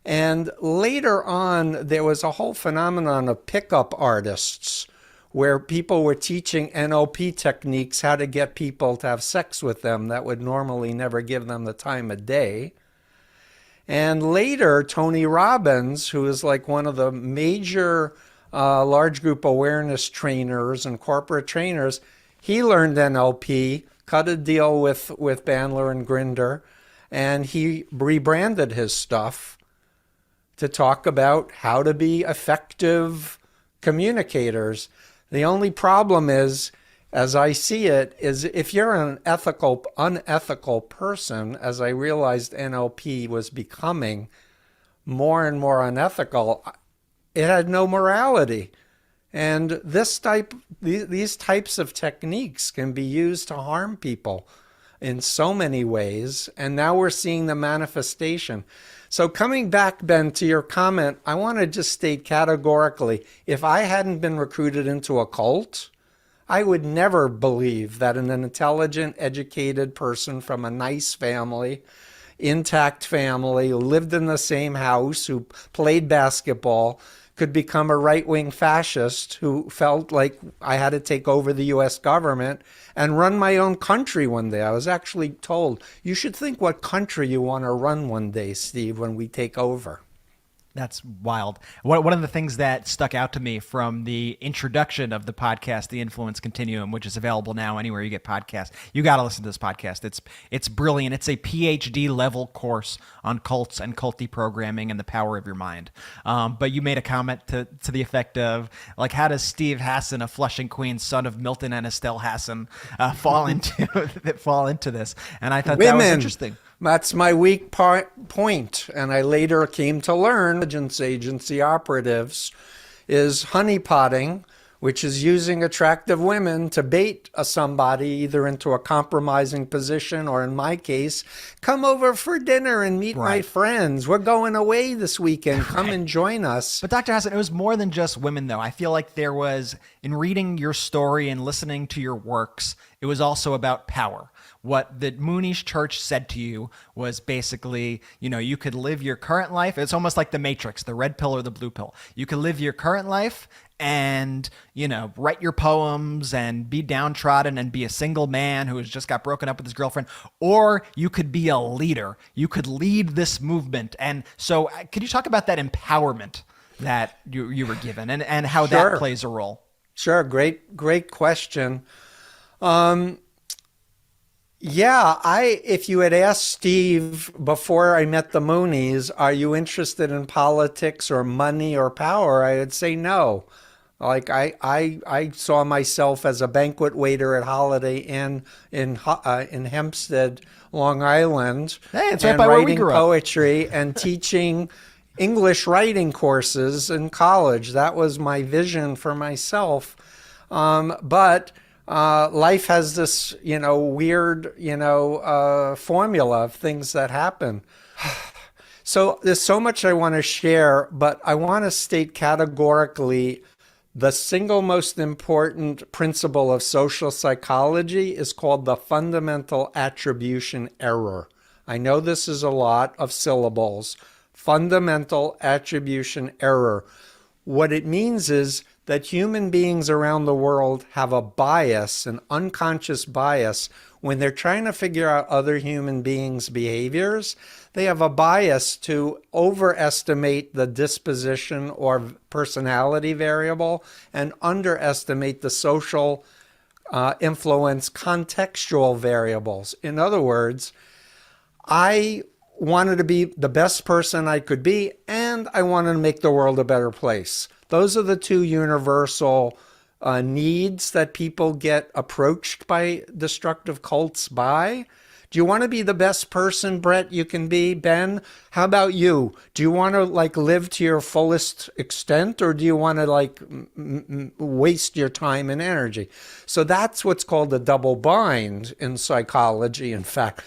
And later on, there was a whole phenomenon of pickup artists where people were teaching NLP techniques, how to get people to have sex with them that would normally never give them the time of day. And later, Tony Robbins, who is like one of the major large group awareness trainers and corporate trainers, he learned NLP, cut a deal with Bandler and Grinder, and he rebranded his stuff to talk about how to be effective communicators. The only problem is, as I see it, is if you're an unethical person, as I realized NLP was becoming more and more unethical, it had no morality. And these types of techniques can be used to harm people in so many ways. And now we're seeing the manifestation. So coming back, Ben, to your comment, I want to just state categorically, if I hadn't been recruited into a cult, I would never believe that an intelligent, educated person from a nice family, intact family, who lived in the same house, who played basketball, could become a right-wing fascist who felt like I had to take over the U.S. government and run my own country one day. I was actually told, you should think what country you want to run one day, Steve, when we take over. That's wild. One of the things that stuck out to me from the introduction of the podcast, The Influence Continuum, which is available now anywhere you get podcasts. You got to listen to this podcast. It's brilliant. It's a PhD level course on cults and cult deprogramming and the power of your mind. But you made a comment to the effect of, like, how does Steve Hassan, a Flushing Queens, son of Milton and Estelle Hassan, fall into this? And I thought that was interesting. That's my weak point. And I later came to learn intelligence agency operatives is honeypotting, which is using attractive women to bait somebody either into a compromising position or, in my case, come over for dinner and meet my friends. We're going away this weekend. Come and join us. But Dr. Hassan, it was more than just women, though. I feel like there was, in reading your story and listening to your works, it was also about power. What the Moonies church said to you was basically, you could live your current life. It's almost like the Matrix, the red pill or the blue pill. You could live your current life and, write your poems and be downtrodden and be a single man who has just got broken up with his girlfriend, or you could be a leader. You could lead this movement. And so could you talk about that empowerment that you were given and how that plays a role? Sure. Great question. If you had asked Steve before I met the Moonies, are you interested in politics or money or power? I would say no. Like I saw myself as a banquet waiter at Holiday Inn in Hempstead, Long Island, it's right by where we grew up. Writing poetry and teaching English writing courses in college. That was my vision for myself. But life has this, weird, formula of things that happen. So there's so much I want to share, but I want to state categorically the single most important principle of social psychology is called the fundamental attribution error. I know this is a lot of syllables. Fundamental attribution error. What it means is that human beings around the world have a bias, an unconscious bias, when they're trying to figure out other human beings' behaviors. They have a bias to overestimate the disposition or personality variable and underestimate the social influence contextual variables. In other words, I wanted to be the best person I could be, and I wanted to make the world a better place. Those are the two universal needs that people get approached by destructive cults by. Do you want to be the best person, Brett, you can be? Ben, how about you? Do you want to live to your fullest extent, or do you want to waste your time and energy? So that's what's called a double bind in psychology. In fact,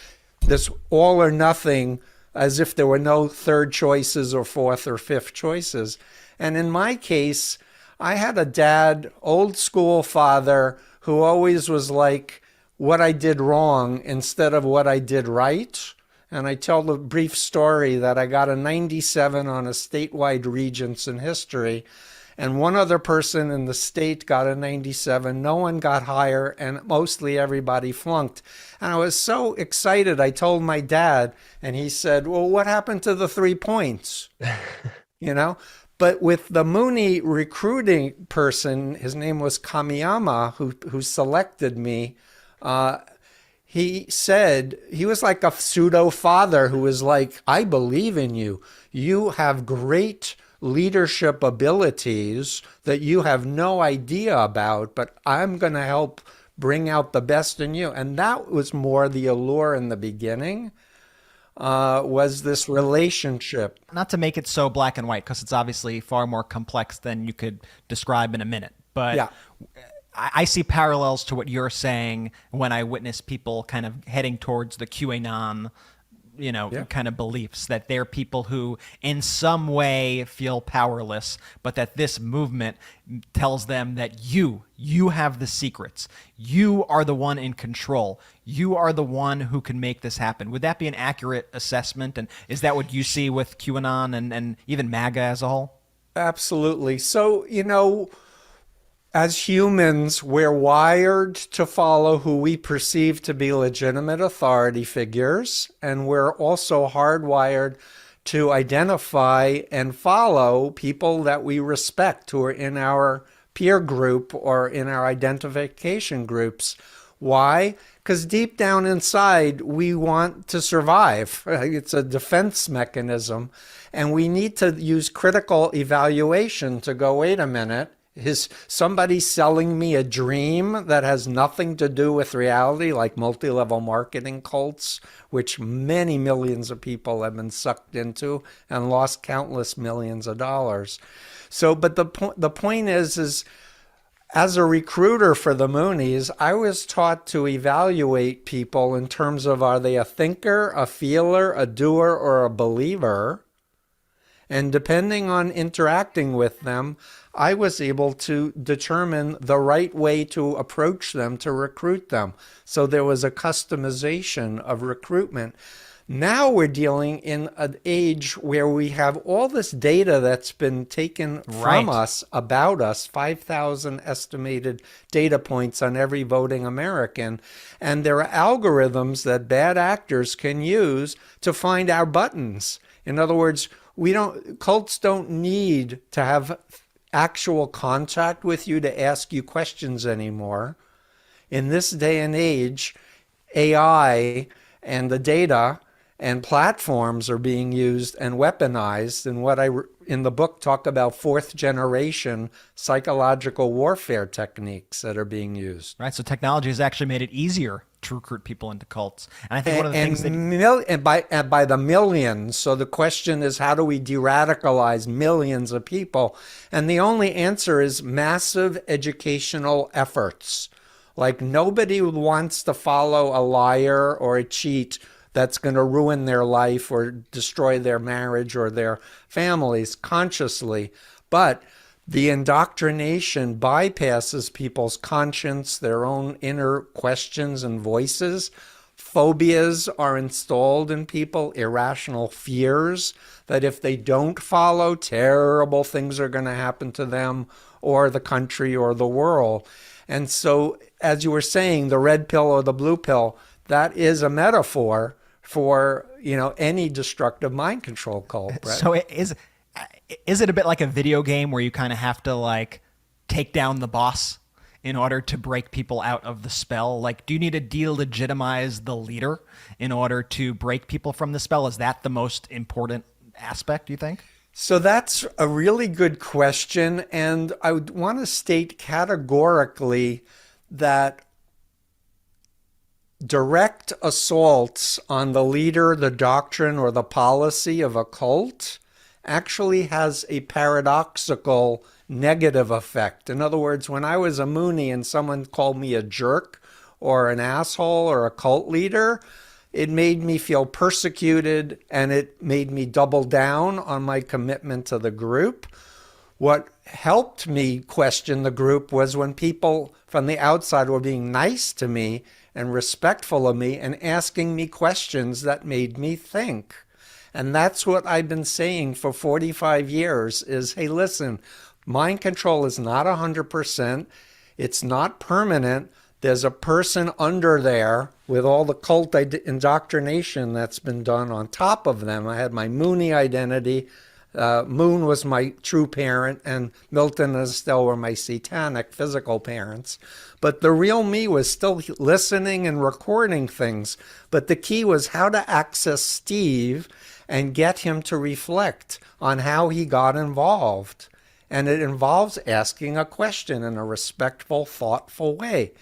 this all or nothing, as if there were no third choices or fourth or fifth choices. And in my case, I had a dad, old school father, who always was like what I did wrong instead of what I did right. And I tell the brief story that I got a 97 on a statewide Regents in history. and one other person in the state got a 97. No one got higher, and mostly everybody flunked. And I was so excited. I told my dad, and he said, well, what happened to the 3 points? You know? But with the Mooney recruiting person, his name was Kamiyama, who selected me, he said, he was like a pseudo father who was like, I believe in you. You have great leadership abilities that you have no idea about, but I'm going to help bring out the best in you. And that was more the allure in the beginning, was this relationship. Not to make it so black and white, because it's obviously far more complex than you could describe in a minute. But yeah. I see parallels to what you're saying when I witness people kind of heading towards the QAnon, kind of beliefs, that they're people who in some way feel powerless, but that this movement tells them that you have the secrets. You are the one in control. You are the one who can make this happen. Would that be an accurate assessment? And is that what you see with QAnon and even MAGA as a whole? Absolutely. So, as humans, we're wired to follow who we perceive to be legitimate authority figures, and we're also hardwired to identify and follow people that we respect who are in our peer group or in our identification groups. Why? Because deep down inside, we want to survive. It's a defense mechanism, and we need to use critical evaluation to go, wait a minute, is somebody selling me a dream that has nothing to do with reality, like multi-level marketing cults, which many millions of people have been sucked into and lost countless millions of dollars. So, but the point is as a recruiter for the Moonies, I was taught to evaluate people in terms of, are they a thinker, a feeler, a doer, or a believer? And depending on interacting with them, I was able to determine the right way to approach them, to recruit them. So there was a customization of recruitment. Now we're dealing in an age where we have all this data that's been taken from us, about us, 5,000 estimated data points on every voting American. And there are algorithms that bad actors can use to find our buttons. In other words, cults don't need to have actual contact with you to ask you questions anymore. In this day and age, AI and the data and platforms are being used and weaponized. And what I, in the book, talk about 4th generation psychological warfare techniques that are being used. Right. So technology has actually made it easier to recruit people into cults. And I think one of the things and by the millions. So the question is, how do we de-radicalize millions of people? And the only answer is massive educational efforts. Like, nobody wants to follow a liar or a cheat that's going to ruin their life or destroy their marriage or their families consciously. But the indoctrination bypasses people's conscience, their own inner questions and voices. Phobias are installed in people, irrational fears that if they don't follow, terrible things are going to happen to them or the country or the world. And so, as you were saying, the red pill or the blue pill, that is a metaphor for, any destructive mind control cult. Right? So is it a bit like a video game where you kind of have to take down the boss in order to break people out of the spell? Like, do you need to delegitimize the leader in order to break people from the spell? Is that the most important aspect, do you think? So that's a really good question. And I would want to state categorically that direct assaults on the leader, the doctrine, or the policy of a cult actually has a paradoxical negative effect. In other words, when I was a Moonie and someone called me a jerk or an asshole or a cult leader, it made me feel persecuted and it made me double down on my commitment to the group. What helped me question the group was when people from the outside were being nice to me and respectful of me and asking me questions that made me think. And that's what I've been saying for 45 years is, hey, listen, Mind control is not 100%. It's not permanent. There's a person under there with all the cult indoctrination that's been done on top of them. I had my Mooney identity. Moon was my true parent, and Milton and Estelle were my satanic physical parents. But the real me was still listening and recording things. But the key was how to access Steve and get him to reflect on how he got involved. And it involves asking a question in a respectful, thoughtful way.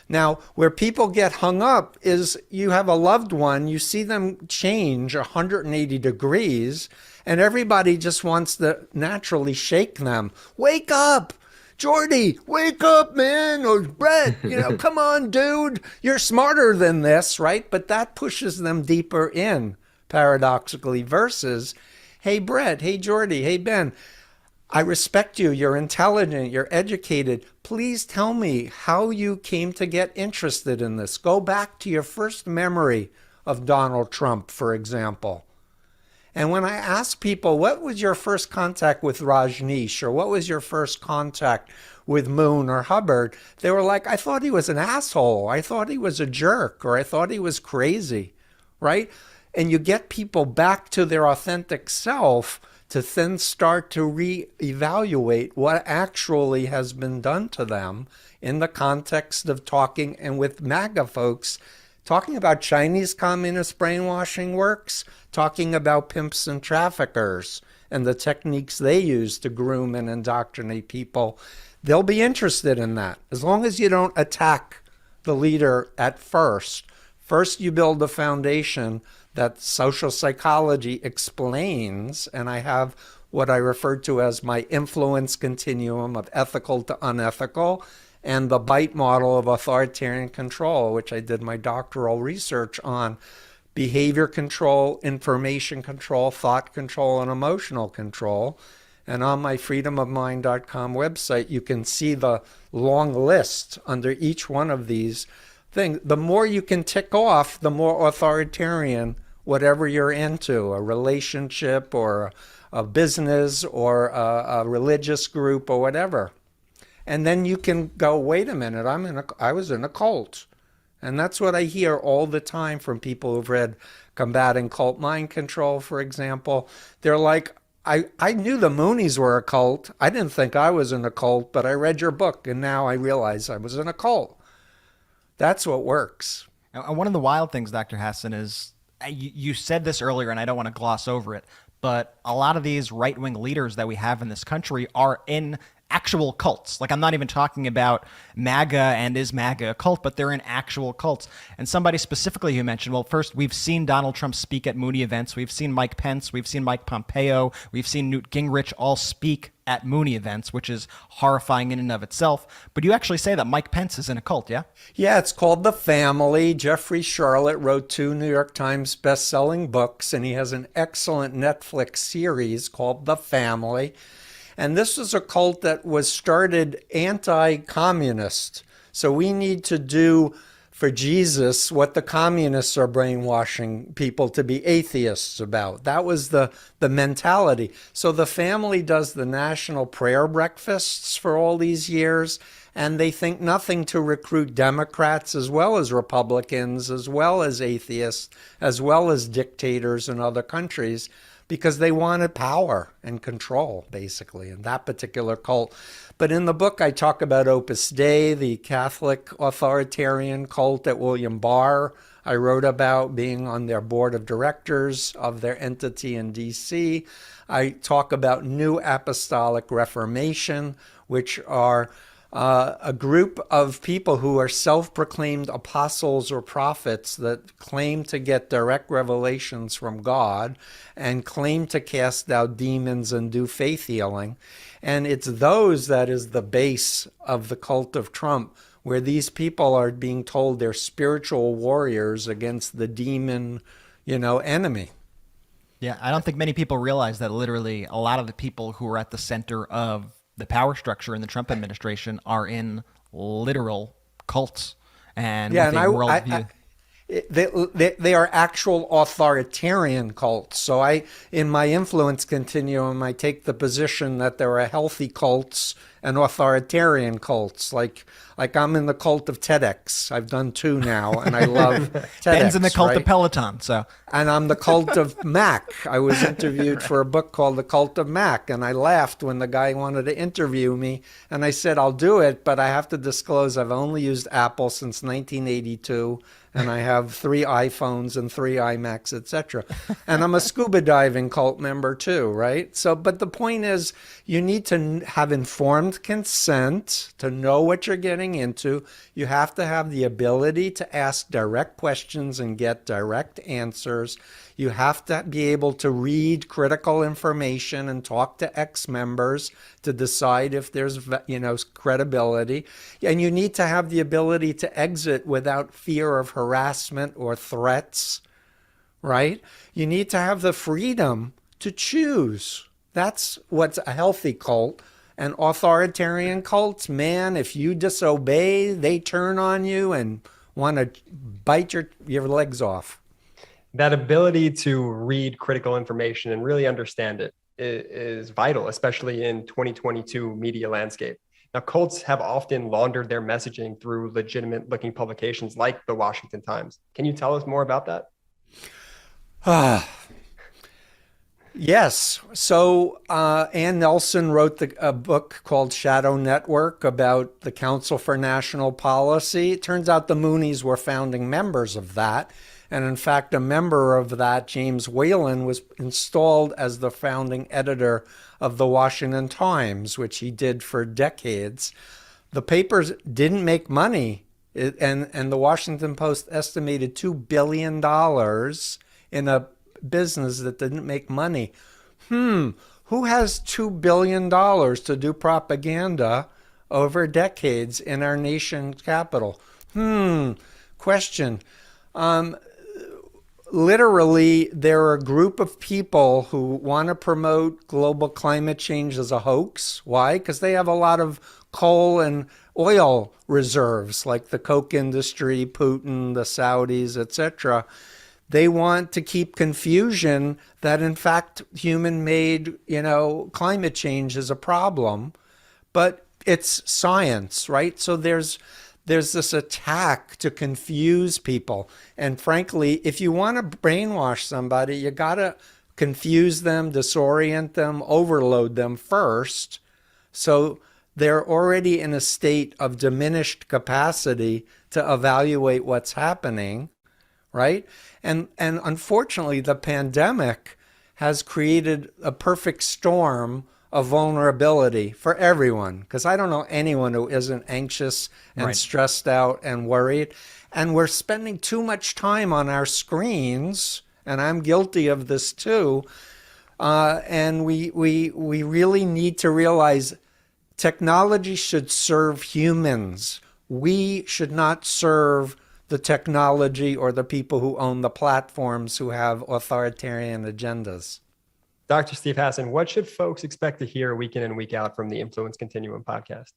Now, where people get hung up is you have a loved one, you see them change 180 degrees, and everybody just wants to naturally shake them. Wake up! Jordy, wake up, man! Or Brett, come on, dude! You're smarter than this, right? But that pushes them deeper in, paradoxically, versus, hey, Brett, hey, Jordy, hey, Ben, I respect you. You're intelligent. You're educated. Please tell me how you came to get interested in this. Go back to your first memory of Donald Trump, for example. And when I ask people, what was your first contact with Rajneesh, or what was your first contact with Moon or Hubbard, they were like, I thought he was an asshole. I thought he was a jerk, or I thought he was crazy, right? And you get people back to their authentic self to then start to reevaluate what actually has been done to them in the context of talking, and with MAGA folks, talking about Chinese communist brainwashing works, talking about pimps and traffickers and the techniques they use to groom and indoctrinate people. They'll be interested in that, as long as you don't attack the leader at first. First, you build a foundation that social psychology explains, and I have what I refer to as my influence continuum of ethical to unethical, and the BITE model of authoritarian control, which I did my doctoral research on: behavior control, information control, thought control, and emotional control. And on my freedomofmind.com website, you can see the long list under each one of these things. The more you can tick off, the more authoritarian whatever you're into, a relationship or a business or a religious group or whatever. And then you can go, wait a minute, I was in a cult. And that's what I hear all the time from people who've read Combating Cult Mind Control, for example. They're like, I knew the Moonies were a cult. I didn't think I was in a cult, but I read your book, and now I realize I was in a cult. That's what works. And one of the wild things, Dr. Hassan, is you said this earlier, and I don't want to gloss over it, but a lot of these right-wing leaders that we have in this country are in actual cults. Like, I'm not even talking about MAGA and is MAGA a cult, but they're in actual cults. And somebody specifically who mentioned, well, first, we've seen Donald Trump speak at Mooney events. We've seen Mike Pence. We've seen Mike Pompeo. We've seen Newt Gingrich all speak at Mooney events, which is horrifying in and of itself. But you actually say that Mike Pence is in a cult, yeah? Yeah, it's called The Family. Jeffrey Charlotte wrote 2 New York Times best-selling books, and he has an excellent Netflix series called The Family. And this is a cult that was started anti-communist. So we need to do for Jesus what the communists are brainwashing people to be atheists about. That was the mentality. So The Family does the national prayer breakfasts for all these years, and they think nothing to recruit Democrats as well as Republicans, as well as atheists, as well as dictators in other countries, because they wanted power and control, basically, in that particular cult. But in the book, I talk about Opus Dei, the Catholic authoritarian cult that William Barr, I wrote about, being on their board of directors of their entity in D.C. I talk about New Apostolic Reformation, which are a group of people who are self-proclaimed apostles or prophets that claim to get direct revelations from God and claim to cast out demons and do faith healing. And it's those that is the base of the cult of Trump, where these people are being told they're spiritual warriors against the demon, enemy. Yeah, I don't think many people realize that literally a lot of the people who are at the center of the power structure in the Trump administration are in literal cults and with a worldview. They are actual authoritarian cults. So in my influence continuum, I take the position that there are healthy cults and authoritarian cults. Like I'm in the cult of TEDx. I've done 2 now, and I love TEDx. Ben's in the cult right? of Peloton. So, And I'm the cult of Mac. I was interviewed for a book called The Cult of Mac, and I laughed when the guy wanted to interview me. And I said, I'll do it, but I have to disclose I've only used Apple since 1982, and I have 3 iPhones and 3 iMacs, etc. And I'm a scuba diving cult member too, right? So, but the point is, you need to have informed consent to know what you're getting into. You have to have the ability to ask direct questions and get direct answers. You have to be able to read critical information and talk to ex-members to decide if there's, credibility. And you need to have the ability to exit without fear of harassment or threats, right? You need to have the freedom to choose. That's what's a healthy cult. And authoritarian cults, man, if you disobey, they turn on you and want to bite your legs off. That ability to read critical information and really understand it is vital, especially in 2022 media landscape. Now, cults have often laundered their messaging through legitimate looking publications like the Washington Times. Can you tell us more about that? Yes. So Ann Nelson wrote a book called Shadow Network about the Council for National Policy. It turns out the Moonies were founding members of that. And in fact, a member of that, James Whalen, was installed as the founding editor of the Washington Times, which he did for decades. The papers didn't make money. And the Washington Post estimated $2 billion in a business that didn't make money. Who has $2 billion to do propaganda over decades in our nation's capital? Question. Literally, there are a group of people who want to promote global climate change as a hoax. Why? Because they have a lot of coal and oil reserves, like the Coke industry, Putin, the Saudis, etc. They want to keep confusion that, in fact, human-made, climate change is a problem. But it's science, right? So there's this attack to confuse people. And frankly, if you want to brainwash somebody, you got to confuse them, disorient them, overload them first. So they're already in a state of diminished capacity to evaluate what's happening, right? And unfortunately, the pandemic has created a perfect storm of vulnerability for everyone, because I don't know anyone who isn't anxious and stressed out and worried. And we're spending too much time on our screens, and I'm guilty of this too. And we really need to realize technology should serve humans. We should not serve the technology or the people who own the platforms who have authoritarian agendas. Dr. Steve Hassan, what should folks expect to hear week in and week out from the Influence Continuum podcast?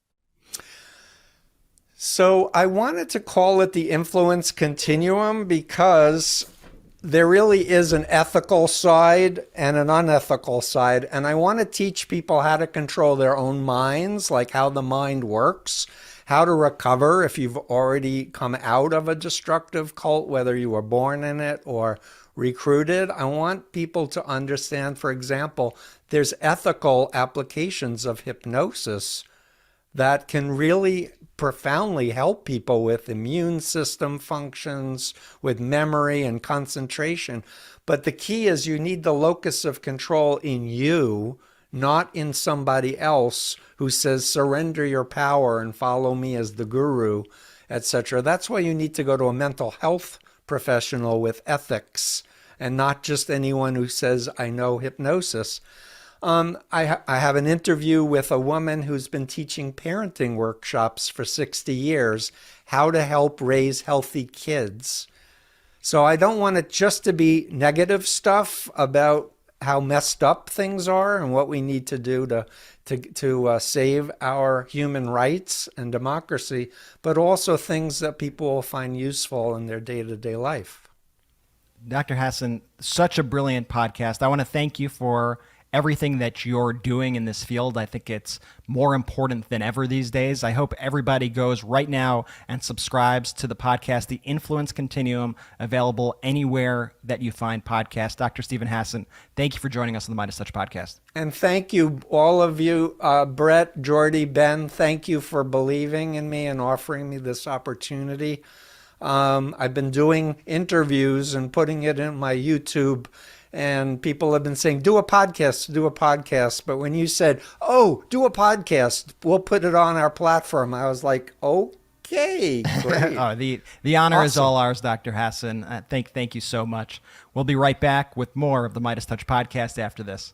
So I wanted to call it the Influence Continuum because there really is an ethical side and an unethical side. And I want to teach people how to control their own minds, like how the mind works, how to recover if you've already come out of a destructive cult, whether you were born in it or recruited. I want people to understand, for example, there's ethical applications of hypnosis that can really profoundly help people with immune system functions, with memory and concentration. But the key is you need the locus of control in you, not in somebody else who says, surrender your power and follow me as the guru, etc. That's why you need to go to a mental health professional with ethics and not just anyone who says, I know hypnosis. I have an interview with a woman who's been teaching parenting workshops for 60 years, how to help raise healthy kids. So I don't want it just to be negative stuff about how messed up things are and what we need to do to save our human rights and democracy, but also things that people will find useful in their day-to-day life. Dr. Hassan, such a brilliant podcast. I want to thank you for everything that you're doing in this field. I think it's more important than ever these days. I hope everybody goes right now and subscribes to the podcast, The Influence Continuum, available anywhere that you find podcasts. Dr. Stephen Hassan, thank you for joining us on the MeidasTouch Podcast. And thank you, all of you, Brett, Jordy, Ben, thank you for believing in me and offering me this opportunity. I've been doing interviews and putting it in my YouTube, and people have been saying, do a podcast. But when you said, oh, do a podcast, we'll put it on our platform, I was like, okay, great. Oh, the honor is all ours, Dr. Hassan. Thank you so much. We'll be right back with more of the MeidasTouch Podcast after this.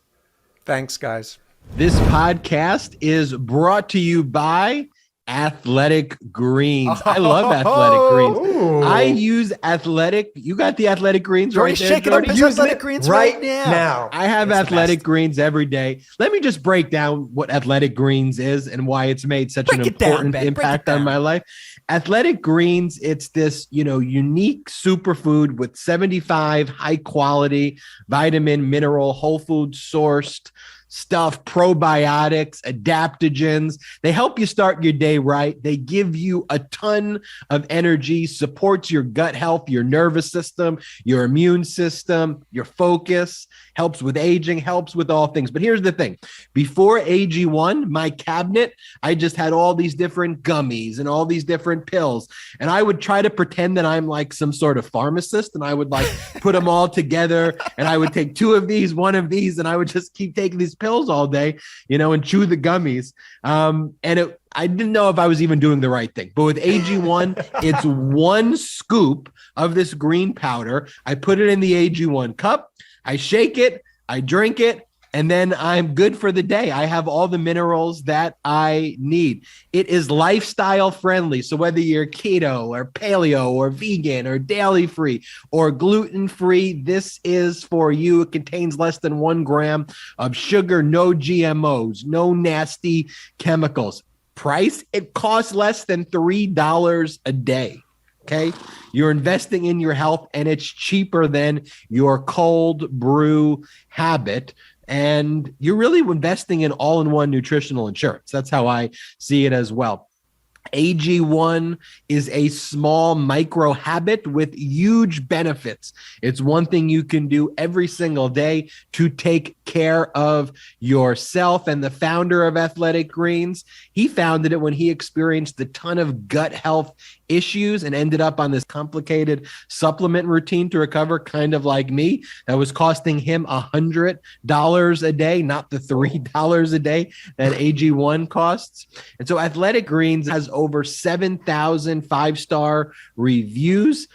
Thanks, guys. This podcast is brought to you by Athletic Greens. I love Athletic Greens. Ooh. I use Athletic. You got the Athletic Greens right there, shaking up Jordy? his Athletic Greens right now. I have It's the Athletic best. Greens every day. Let me just break down what Athletic Greens is and why it's made such an Break it down, important Ben. Break it impact on down. my life. Athletic Greens, it's this, unique superfood with 75 high quality vitamin, mineral, whole food sourced stuff, probiotics, adaptogens. They help you start your day right. They give you a ton of energy, supports your gut health, your nervous system, your immune system, your focus, helps with aging, helps with all things. But here's the thing. Before AG1, my cabinet, I just had all these different gummies and all these different pills. And I would try to pretend that I'm like some sort of pharmacist, and I would like put them all together, and I would take 2 of these, 1 of these, and I would just keep taking these pills all day, and chew the gummies. I didn't know if I was even doing the right thing. But with AG1, it's 1 scoop of this green powder. I put it in the AG1 cup. I shake it, I drink it, and then I'm good for the day. I have all the minerals that I need. It is lifestyle friendly. So whether you're keto or paleo or vegan or dairy free or gluten free, this is for you. It contains less than 1 gram of sugar, no GMOs, no nasty chemicals. Price, it costs less than $3 a day. Okay. You're investing in your health, and it's cheaper than your cold brew habit. And you're really investing in all-in-one nutritional insurance. That's how I see it as well. AG1 is a small micro habit with huge benefits. It's one thing you can do every single day to take care of yourself. And the founder of Athletic Greens, he founded it when he experienced a ton of gut health issues and ended up on this complicated supplement routine to recover, kind of like me. That was costing him $100 a day, not the $3 a day that AG1 costs. And so Athletic Greens has over 7,000 5-star reviews.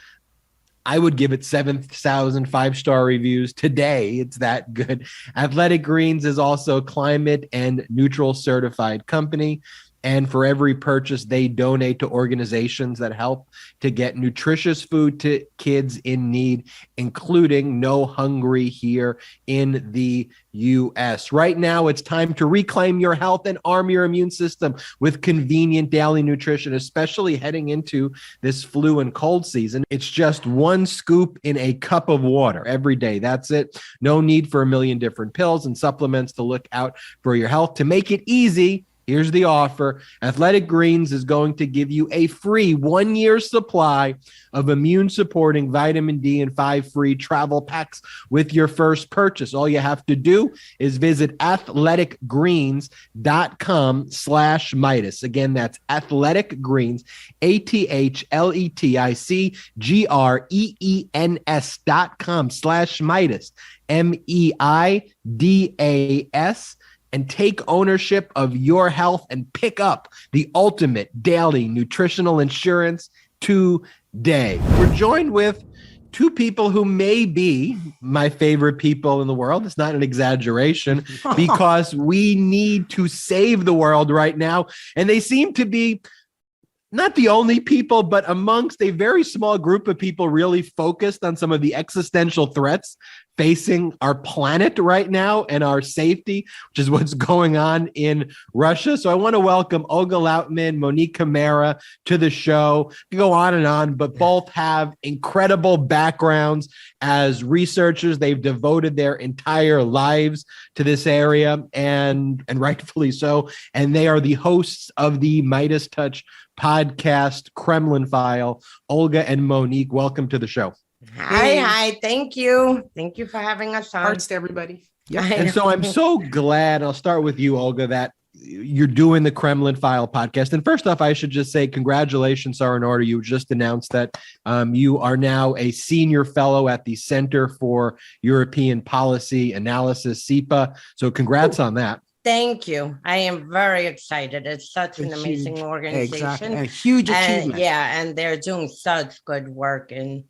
I would give it 7,000 5-star reviews today. It's that good. Athletic Greens is also climate and neutral certified company. And for every purchase, they donate to organizations that help to get nutritious food to kids in need, including No Hungry here in the U.S. Right now, it's time to reclaim your health and arm your immune system with convenient daily nutrition, especially heading into this flu and cold season. It's just 1 scoop in a cup of water every day. That's it. No need for a million different pills and supplements to look out for your health. To make it easy, here's the offer. Athletic Greens is going to give you a free 1-year supply of immune-supporting vitamin D and 5 free travel packs with your first purchase. All you have to do is visit athleticgreens.com/Meidas. Again, that's Athletic Greens, athleticgreens.com/Meidas, MEIDAS. And take ownership of your health and pick up the ultimate daily nutritional insurance today. We're joined with 2 people who may be my favorite people in the world. It's not an exaggeration, because we need to save the world right now. And they seem to be not the only people, but amongst a very small group of people really focused on some of the existential threats facing our planet right now and our safety, which is what's going on in Russia. So I want to welcome Olga Lautman, Monique Camarra to the show. We go on, but both have incredible backgrounds as researchers. They've devoted their entire lives to this area, and rightfully so. And they are the hosts of the MeidasTouch Podcast, Kremlin File. Olga and Monique, welcome to the show. Hi. Thank you. Thank you for having us on. Hearts to everybody. Yeah. And so I'm so glad, I'll start with you, Olga, that you're doing the Kremlin File podcast. And first off, I should just say congratulations are in order. You just announced that you are now a senior fellow at the Center for European Policy Analysis, CEPA. So congrats on that. Thank you. I am very excited. It's such an amazing organization. Exactly. A huge achievement. And they're doing such good work in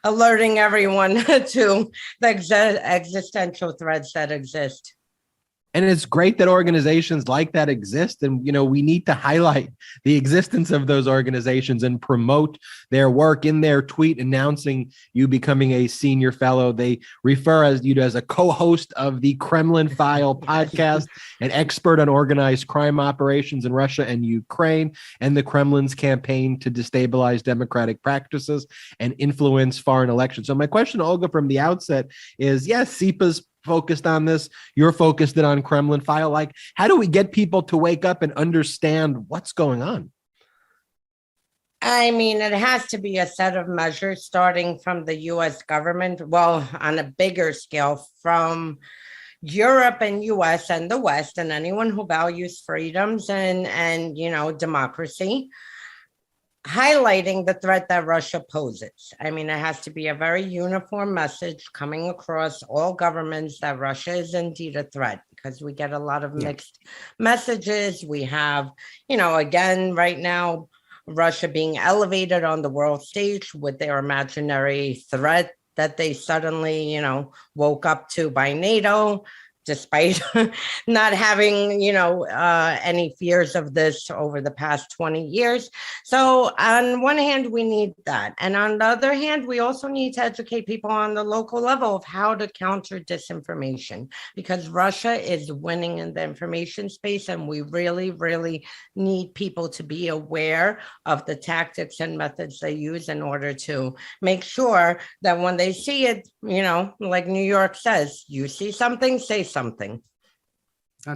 alerting everyone to the existential threats that exist. And it's great that organizations like that exist. And, we need to highlight the existence of those organizations and promote their work. In their tweet announcing you becoming a senior fellow, they refer as you as a co-host of the Kremlin File podcast, an expert on organized crime operations in Russia and Ukraine, and the Kremlin's campaign to destabilize democratic practices and influence foreign elections. So my question, Olga, from the outset is, yes, CEPA's focused on this. You're focused on Kremlin File. Like, how do we get people to wake up and understand what's going on? I mean, it has to be a set of measures starting from the U.S. government, well, on a bigger scale from Europe and U.S. and the West and anyone who values freedoms and democracy, highlighting the threat that Russia poses. I mean, it has to be a very uniform message coming across all governments that Russia is indeed a threat, because we get a lot of mixed messages. We have, again, right now, Russia being elevated on the world stage with their imaginary threat that they suddenly, woke up to by NATO, despite not having, any fears of this over the past 20 years. So on one hand, we need that. And on the other hand, we also need to educate people on the local level of how to counter disinformation, because Russia is winning in the information space. And we really, really need people to be aware of the tactics and methods they use in order to make sure that when they see it, like New York says, you see something, say something.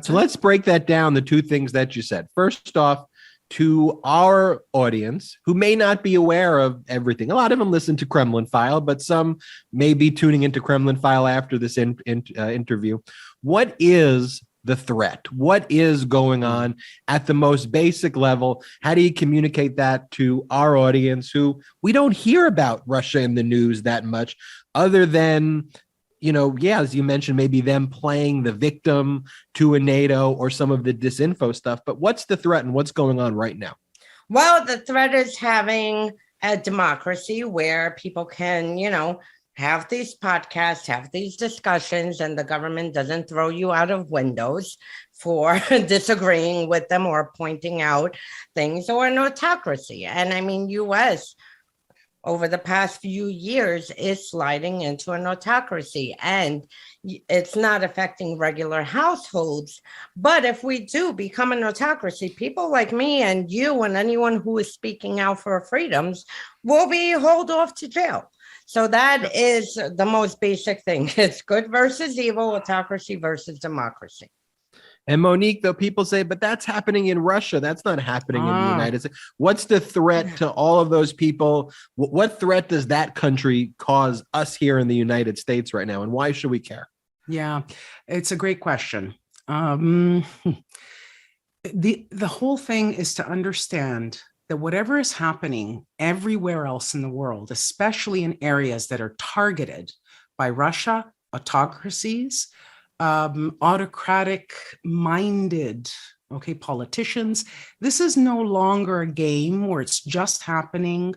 So let's break that down, the two things that you said. First off, to our audience who may not be aware of everything. A lot of them listen to Kremlin File, but some may be tuning into Kremlin File after this interview. What is the threat? What is going on at the most basic level? How do you communicate that to our audience who we don't hear about Russia in the news that much, other than, as you mentioned, maybe them playing the victim to a NATO or some of the disinfo stuff. But what's the threat and what's going on right now? Well, the threat is having a democracy where people can, have these podcasts, have these discussions, and the government doesn't throw you out of windows for disagreeing with them or pointing out things, or an autocracy. And I mean, U.S. over the past few years is sliding into an autocracy, and it's not affecting regular households. But if we do become an autocracy, people like me and you and anyone who is speaking out for freedoms will be hauled off to jail. So that is the most basic thing. It's good versus evil, autocracy versus democracy. And Monique, though, people say, but that's happening in Russia. That's not happening in the United States. What's the threat to all of those people? What threat does that country cause us here in the United States right now? And why should we care? Yeah, it's a great question. The whole thing is to understand that whatever is happening everywhere else in the world, especially in areas that are targeted by Russia, autocracies, autocratic-minded, politicians, this is no longer a game where it's just happening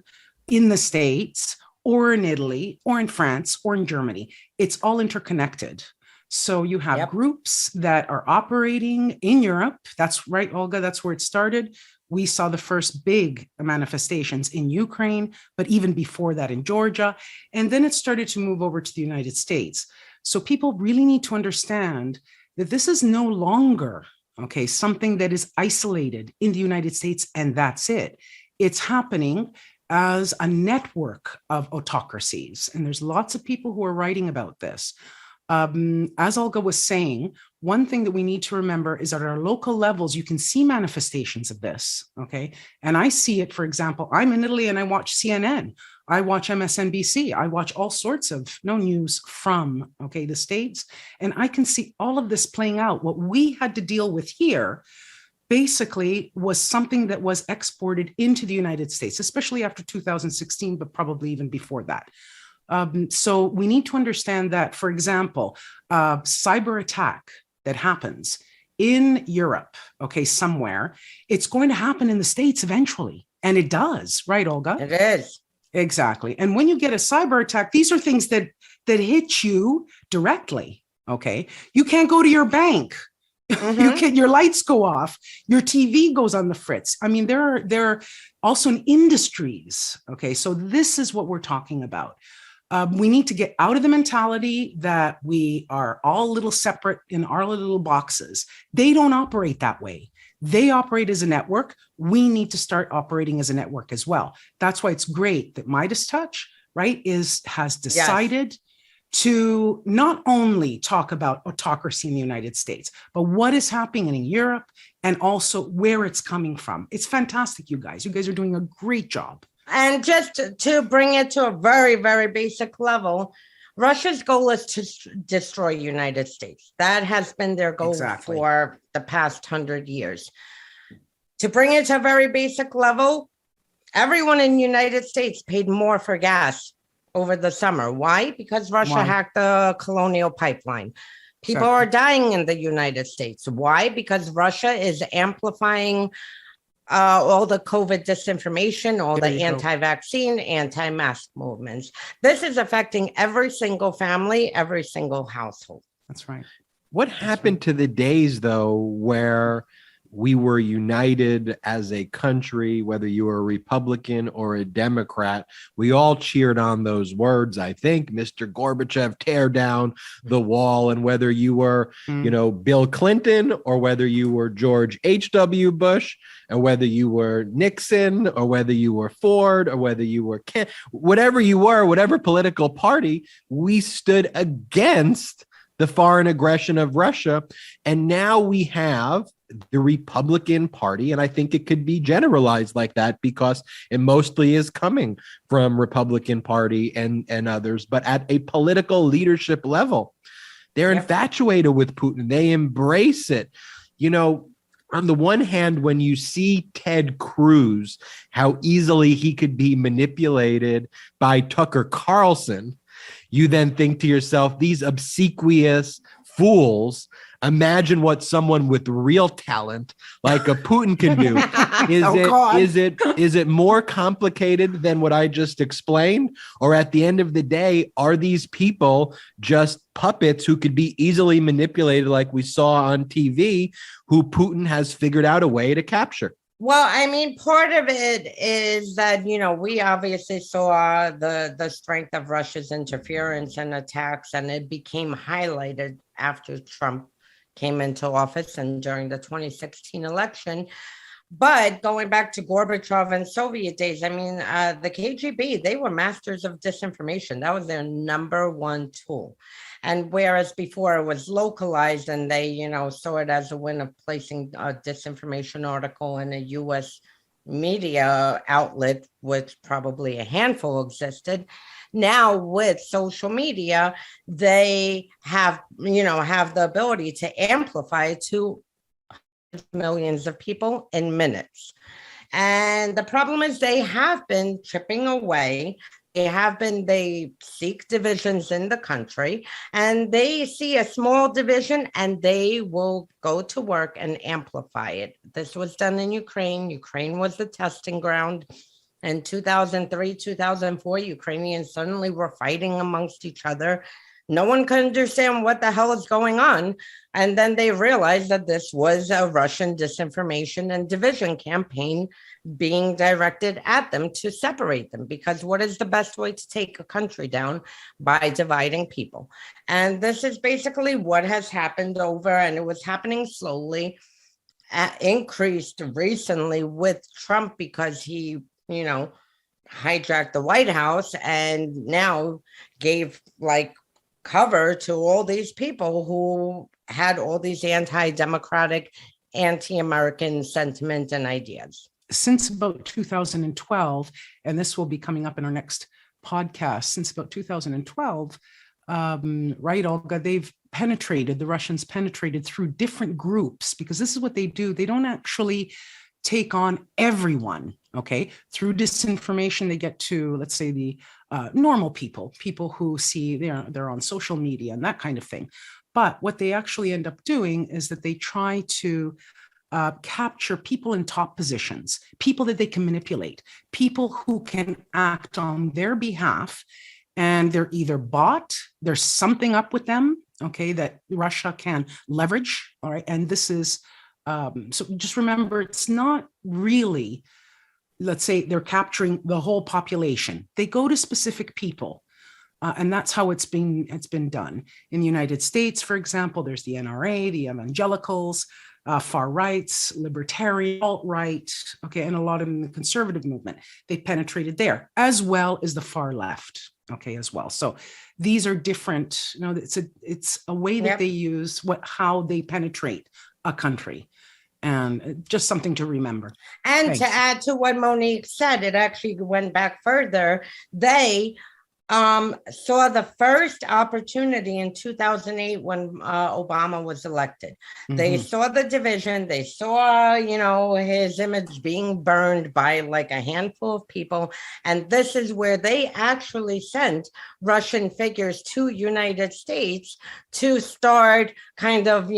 in the States or in Italy or in France or in Germany. It's all interconnected. So you have groups that are operating in Europe. That's right, Olga, that's where it started. We saw the first big manifestations in Ukraine, but even before that in Georgia. And then it started to move over to the United States. So people really need to understand that this is no longer, okay, something that is isolated in the United States and that's it. It's happening as a network of autocracies. And there's lots of people who are writing about this. As Olga was saying, one thing that we need to remember is at our local levels, you can see manifestations of this, okay? And I see it, for example, I'm in Italy and I watch CNN, I watch MSNBC, I watch all sorts of news from, okay, the States, and I can see all of this playing out. What we had to deal with here basically was something that was exported into the United States, especially after 2016, but probably even before that. So we need to understand that, for example, cyber attack that happens in Europe, okay, somewhere, it's going to happen in the States eventually. And it does, right, Olga? It is. Exactly. And when you get a cyber attack, these are things that hit you directly, okay? You can't go to your bank. Mhm. Your lights go off, your TV goes on the fritz. I mean, there are also in industries, okay? So this is what we're talking about. We need to get out of the mentality that we are all a little separate in our little boxes. They don't operate that way. They operate as a network. We need to start operating as a network as well. That's why it's great that MeidasTouch, right, has decided to not only talk about autocracy in the United States, but what is happening in Europe and also where it's coming from. It's fantastic, you guys. You guys are doing a great job. And just to bring it to a very, very basic level, Russia's goal is to destroy United States. That has been their goal for the past 100 years. To bring it to a very basic level, everyone in the United States paid more for gas over the summer. Why? Because Russia hacked the colonial pipeline. People are dying in the United States. Why? Because Russia is amplifying all the COVID disinformation, all the anti-vaccine, anti-mask movements. This is affecting every single family, every single household. That's right. What happened to the days, though, where we were united as a country, whether you were a Republican or a Democrat? We all cheered on those words, I think, Mr. Gorbachev, tear down the wall. And whether you were, Bill Clinton, or whether you were George H.W. Bush, or whether you were Nixon, or whether you were Ford, or whether you were whatever you were, whatever political party, we stood against the foreign aggression of Russia. And now we have the Republican Party, and I think it could be generalized like that because it mostly is coming from Republican Party and others, but at a political leadership level, they're infatuated with Putin. They embrace it. On the one hand, when you see Ted Cruz, how easily he could be manipulated by Tucker Carlson, you then think to yourself, these obsequious fools, imagine what someone with real talent like a Putin can do. Is it more complicated than what I just explained? Or at the end of the day, are these people just puppets who could be easily manipulated like we saw on TV, who Putin has figured out a way to capture? Well, I mean, part of it is that, we obviously saw the strength of Russia's interference and attacks, and it became highlighted after Trump came into office and during the 2016 election. But going back to Gorbachev and Soviet days, I mean, the KGB, they were masters of disinformation. That was their number one tool. And whereas before it was localized and they, saw it as a win of placing a disinformation article in a US media outlet, which probably a handful existed. Now with social media, they have the ability to amplify to millions of people in minutes. And the problem is they have been chipping away. They seek divisions in the country, and they see a small division and they will go to work and amplify it. This was done in Ukraine. Ukraine was the testing ground. In 2003, 2004, Ukrainians suddenly were fighting amongst each other. No one could understand what the hell is going on. And then they realized that this was a Russian disinformation and division campaign being directed at them to separate them. Because what is the best way to take a country down? By dividing people. And this is basically what has happened over, and it was happening slowly, increased recently with Trump because he, hijacked the White House and now gave like cover to all these people who had all these anti-democratic, anti-American sentiment and ideas. Since about 2012, and this will be coming up in our next podcast, since about 2012, right, Olga, the Russians penetrated through different groups, because this is what they do. They don't actually take on everyone, okay? Through disinformation, they get to, let's say, the normal people who see they're on social media and that kind of thing. But what they actually end up doing is that they try to capture people in top positions, people that they can manipulate, people who can act on their behalf, and they're either bought, there's something up with them, okay, that Russia can leverage, all right? And this is, so just remember, it's not really, let's say they're capturing the whole population. They go to specific people. And that's how it's been done. In the United States, for example, there's the NRA, the evangelicals, far rights, libertarian, alt-right, okay, and a lot of them in the conservative movement. They penetrated there, as well as the far left, okay, as well. So these are different, it's a way that they use how they penetrate a country. And just something to remember. And Thanks. To add to what Monique said, it actually went back further. They saw the first opportunity in 2008 when Obama was elected. Mm-hmm. They saw the division. They saw, his image being burned by like a handful of people. And this is where they actually sent Russian figures to United States to start kind of,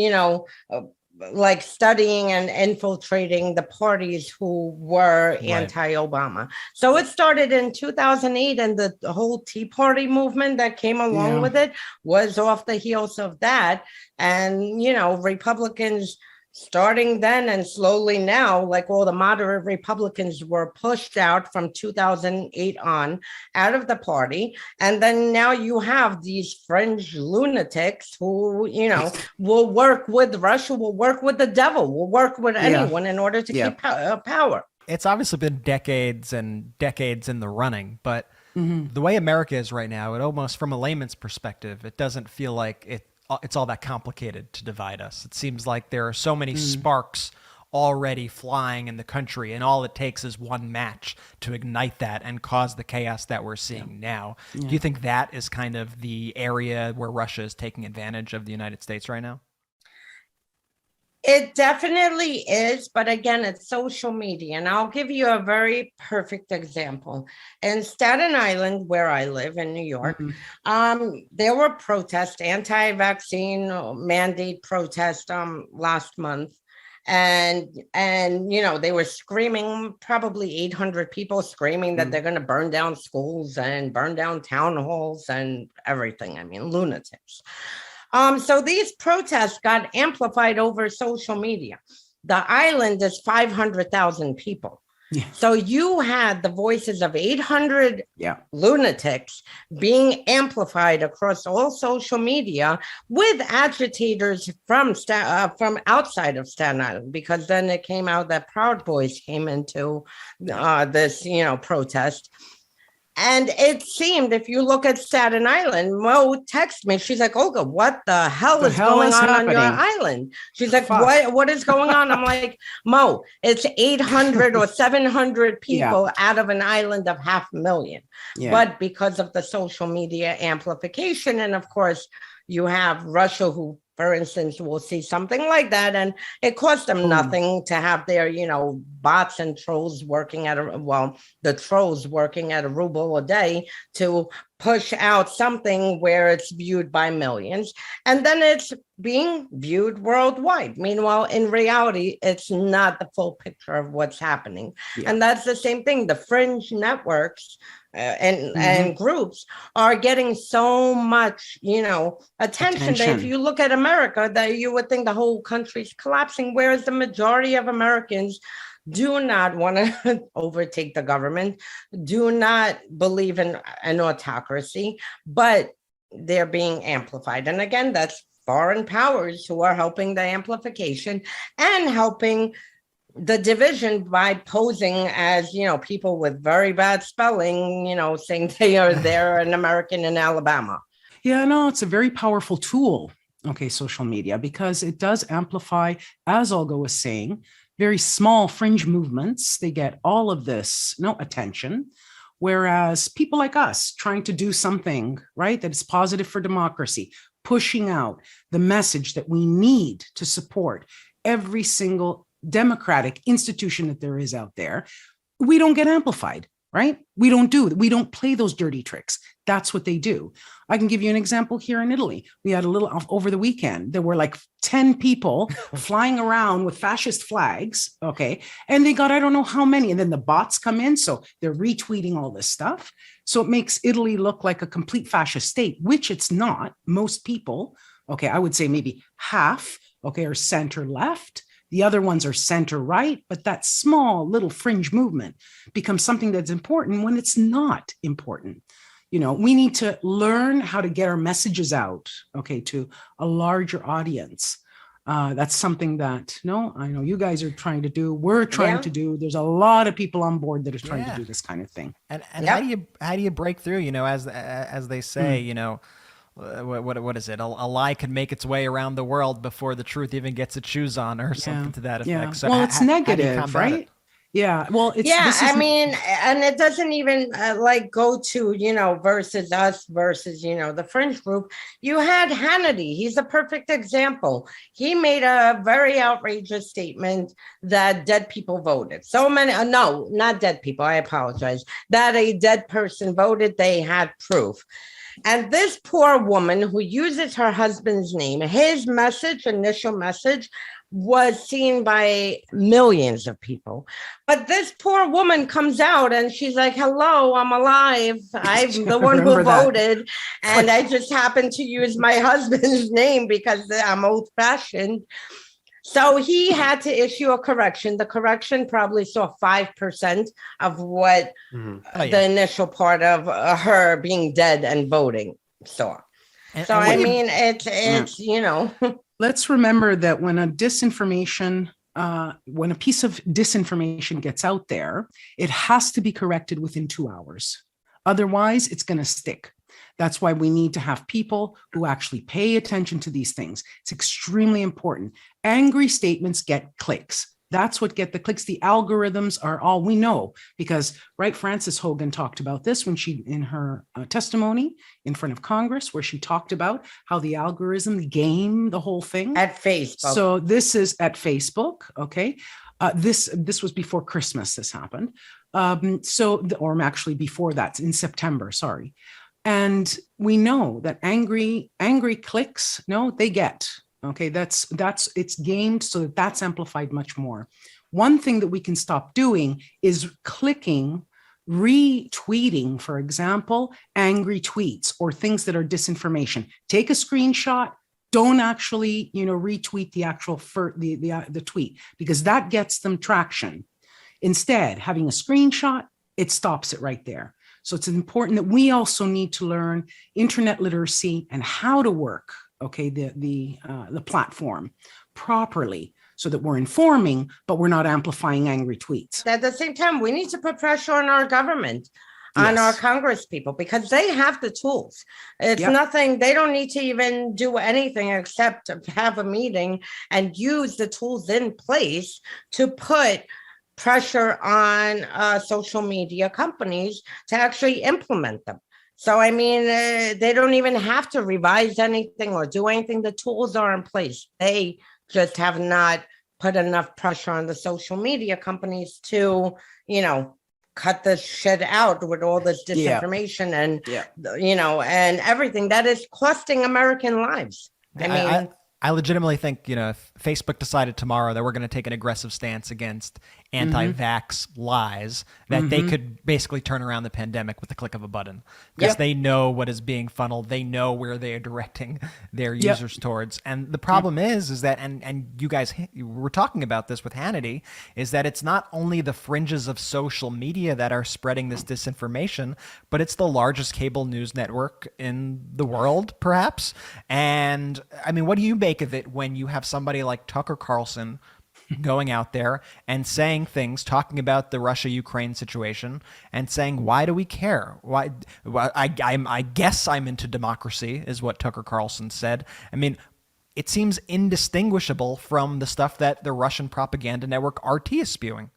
like studying and infiltrating the parties who were anti-Obama. So it started in 2008, and the whole Tea Party movement that came along with it was off the heels of that. And, Republicans starting then and slowly now, like all the moderate Republicans were pushed out from 2008 on out of the party. And then now you have these fringe lunatics who, will work with Russia, will work with the devil, will work with anyone in order to keep power. It's obviously been decades and decades in the running, but the way America is right now, it almost, from a layman's perspective, it doesn't feel like it's all that complicated to divide us. It seems like there are so many sparks already flying in the country, and all it takes is one match to ignite that and cause the chaos that we're seeing now. Do you think that is kind of the area where Russia is taking advantage of the United States right now? It definitely is, but again, it's social media. And I'll give you a very perfect example. In Staten Island, where I live in New York, there were protests, anti-vaccine mandate protests last month. And they were screaming, probably 800 people screaming that they're going to burn down schools and burn down town halls and everything. I mean, lunatics. So these protests got amplified over social media. The island is 500,000 people. Yeah. So you had the voices of 800 lunatics being amplified across all social media with agitators from outside of Staten Island, because then it came out that Proud Boys came into this, protest. And it seemed, if you look at Staten Island, Mo texted me. She's like, Olga, what the hell is going on your island? She's like, what is going on? I'm like, Mo, it's 800 or 700 people out of an island of 500,000. Yeah. But because of the social media amplification, and of course, you have Russia, who, for instance, will see something like that, and it costs them nothing to have their, bots and trolls working at the trolls working at $1 a day to push out something where it's viewed by millions, and then it's being viewed worldwide. Meanwhile, in reality, it's not the full picture of what's happening. Yeah. And that's the same thing. The fringe networks, and groups are getting so much, attention that if you look at America, that you would think the whole country's collapsing, whereas the majority of Americans do not want to overtake the government, do not believe in an autocracy, but they're being amplified. And again, that's foreign powers who are helping the amplification and helping the division by posing as, people with very bad spelling, saying they're an American in Alabama. Yeah, no, it's a very powerful tool, social media, because it does amplify, as Olga was saying, very small fringe movements. They get all of this attention, whereas people like us trying to do something, right, that is positive for democracy, pushing out the message that we need to support every single democratic institution that there is out there, we don't get amplified, right? We don't play those dirty tricks. That's what they do. I can give you an example here in Italy. We had a little over the weekend. There were like 10 people flying around with fascist flags, and they got, I don't know how many, and then the bots come in, so they're retweeting all this stuff. So it makes Italy look like a complete fascist state, which it's not. Most people, I would say maybe half, are center left. The other ones are center right, but that small little fringe movement becomes something that's important when it's not important. We need to learn how to get our messages out, to a larger audience. That's something that, I know you guys are trying to do. We're trying to do. There's a lot of people on board that are trying to do this kind of thing. And how do you break through? As they say, what is it? A lie can make its way around the world before the truth even gets its shoes on, or something to that effect. Yeah. So well, it's negative, right? It? Yeah. Well, it's and it doesn't even go to, versus us versus, the fringe group. You had Hannity. He's a perfect example. He made a very outrageous statement that dead people voted. So many, no, not dead people. I apologize. That a dead person voted. They had proof. And this poor woman who uses her husband's name, his initial message, was seen by millions of people. But this poor woman comes out and she's like, hello, I'm alive. I'm the one who voted. And I just happened to use my husband's name because I'm old-fashioned. So he had to issue a correction. The correction probably saw 5% of what the initial part of her being dead and voting saw. It's Let's remember that when a piece of disinformation gets out there, it has to be corrected within 2 hours. Otherwise, it's going to stick. That's why we need to have people who actually pay attention to these things. It's extremely important. Angry statements get clicks. That's what get the clicks. The algorithms are all we know because, right, Frances Hogan talked about this when she, in her testimony in front of Congress, where she talked about how the algorithm game the whole thing. At Facebook. So this is at Facebook, this was before Christmas this happened. Or actually before that, in September, sorry. And we know that angry clicks, they get. That's it's gamed so that's amplified much more. One thing that we can stop doing is clicking, retweeting, for example, angry tweets or things that are disinformation. Take a screenshot. Don't actually, retweet the actual the tweet because that gets them traction. Instead, having a screenshot, it stops it right there. So it's important that we also need to learn internet literacy and how to work the platform properly so that we're informing, but we're not amplifying angry tweets. At the same time, we need to put pressure on our government, on our Congress people, because they have the tools. It's nothing, they don't need to even do anything except have a meeting and use the tools in place to put pressure on social media companies to actually implement them. So, they don't even have to revise anything or do anything. The tools are in place. They just have not put enough pressure on the social media companies to, cut this shit out with all this disinformation and, and everything that is costing American lives. I I legitimately think, if Facebook decided tomorrow that we're going to take an aggressive stance against anti-vax lies, that they could basically turn around the pandemic with the click of a button, because they know what is being funneled. They know where they are directing their users towards. And the problem is that, and you guys were talking about this with Hannity, is that it's not only the fringes of social media that are spreading this disinformation, but it's the largest cable news network in the world, perhaps. And I mean, what do you make of it when you have somebody like Tucker Carlson going out there and saying things, talking about the Russia-Ukraine situation and saying, why do we care? Why? I guess I'm into democracy, is what Tucker Carlson said. I mean, it seems indistinguishable from the stuff that the Russian propaganda network RT is spewing.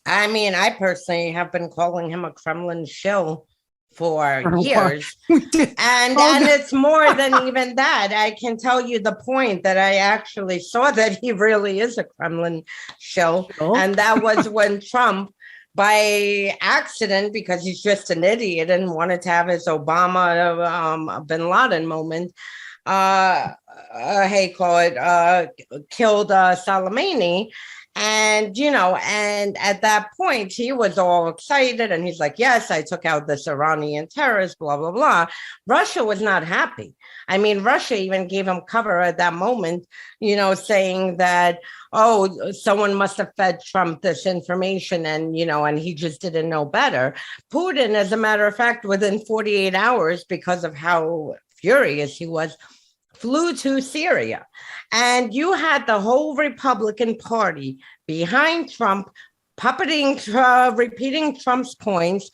I mean, I personally have been calling him a Kremlin shill for years. And it's more than even that. I can tell you the point that I actually saw that he really is a Kremlin shill. And that was when Trump, by accident, because he's just an idiot and wanted to have his Obama bin Laden moment, killed Soleimani. And, and at that point, he was all excited and he's like, yes, I took out this Iranian terrorist, blah, blah, blah. Russia was not happy. I mean, Russia even gave him cover at that moment, saying that, someone must have fed Trump this information and, and he just didn't know better. Putin, as a matter of fact, within 48 hours, because of how furious he was, flew to Syria. And you had the whole Republican Party behind Trump, repeating Trump's points.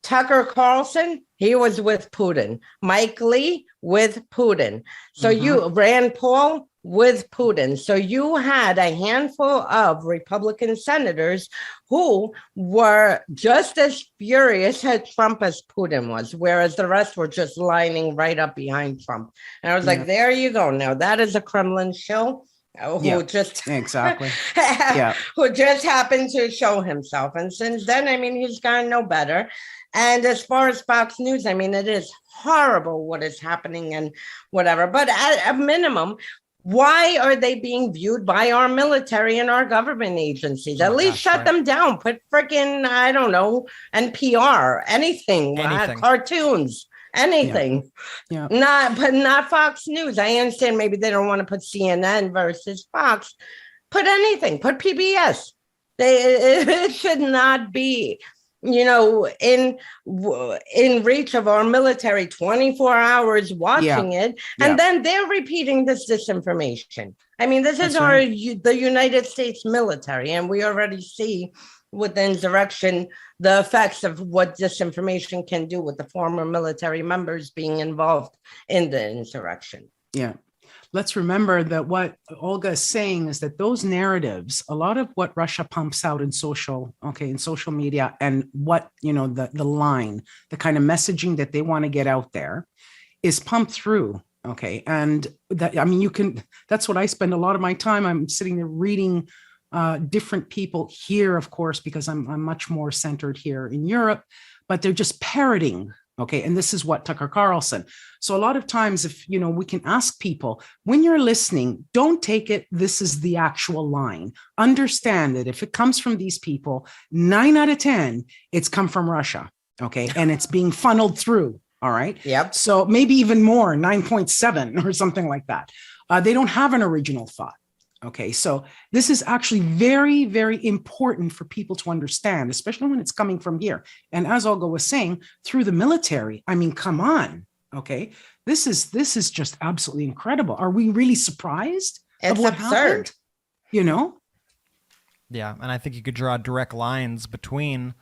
Tucker Carlson, he was with Putin. Mike Lee with Putin. So Rand Paul with Putin. So you had a handful of Republican senators who were just as furious at Trump as Putin was, whereas the rest were just lining right up behind Trump. And I was like, there you go. Now that is a Kremlin shill who just exactly who just happened to show himself. And since then, I mean, he's gotten no better. And as far as Fox News, I mean, it is horrible what is happening and whatever. But at a minimum, why are they being viewed by our military and our government agencies? At least shut them down. Put freaking, I don't know, NPR, anything. Cartoons, anything. Not Fox News. I understand maybe they don't want to put CNN versus Fox. Put anything. Put PBS. It should not be, in reach of our military 24 hours watching it. And then they're repeating this disinformation. I mean, this is the United States military. And we already see with the insurrection, the effects of what disinformation can do with the former military members being involved in the insurrection. Yeah. Let's remember that what Olga is saying is that those narratives, a lot of what Russia pumps out in social media, and what, the line, the kind of messaging that they want to get out there is pumped through. Okay. And that, I mean, that's what I spend a lot of my time. I'm sitting there reading different people here, of course, because I'm much more centered here in Europe, but they're just parroting. Okay. And this is what Tucker Carlson. So a lot of times, if, we can ask people, when you're listening, don't take it, this is the actual line. Understand that if it comes from these people, 9 out of 10, it's come from Russia. Okay. And it's being funneled through. All right. Yep. So maybe even more, 9.7 or something like that. They don't have an original thought. Okay, so this is actually very, very important for people to understand, especially when it's coming from here. And as Olga was saying, through the military, I mean, come on. Okay, this is just absolutely incredible. Are we really surprised of what happened? Yeah, and I think you could draw direct lines between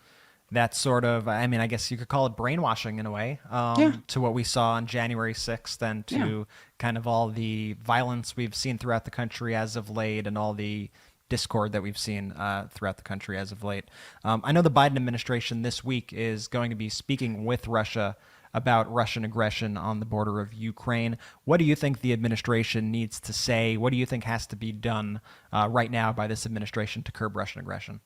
that sort of, I mean, I guess you could call it brainwashing in a way, to what we saw on January 6th and to kind of all the violence we've seen throughout the country as of late and all the discord that we've seen throughout the country as of late. I know the Biden administration this week is going to be speaking with Russia about Russian aggression on the border of Ukraine. What do you think the administration needs to say? What do you think has to be done right now by this administration to curb Russian aggression?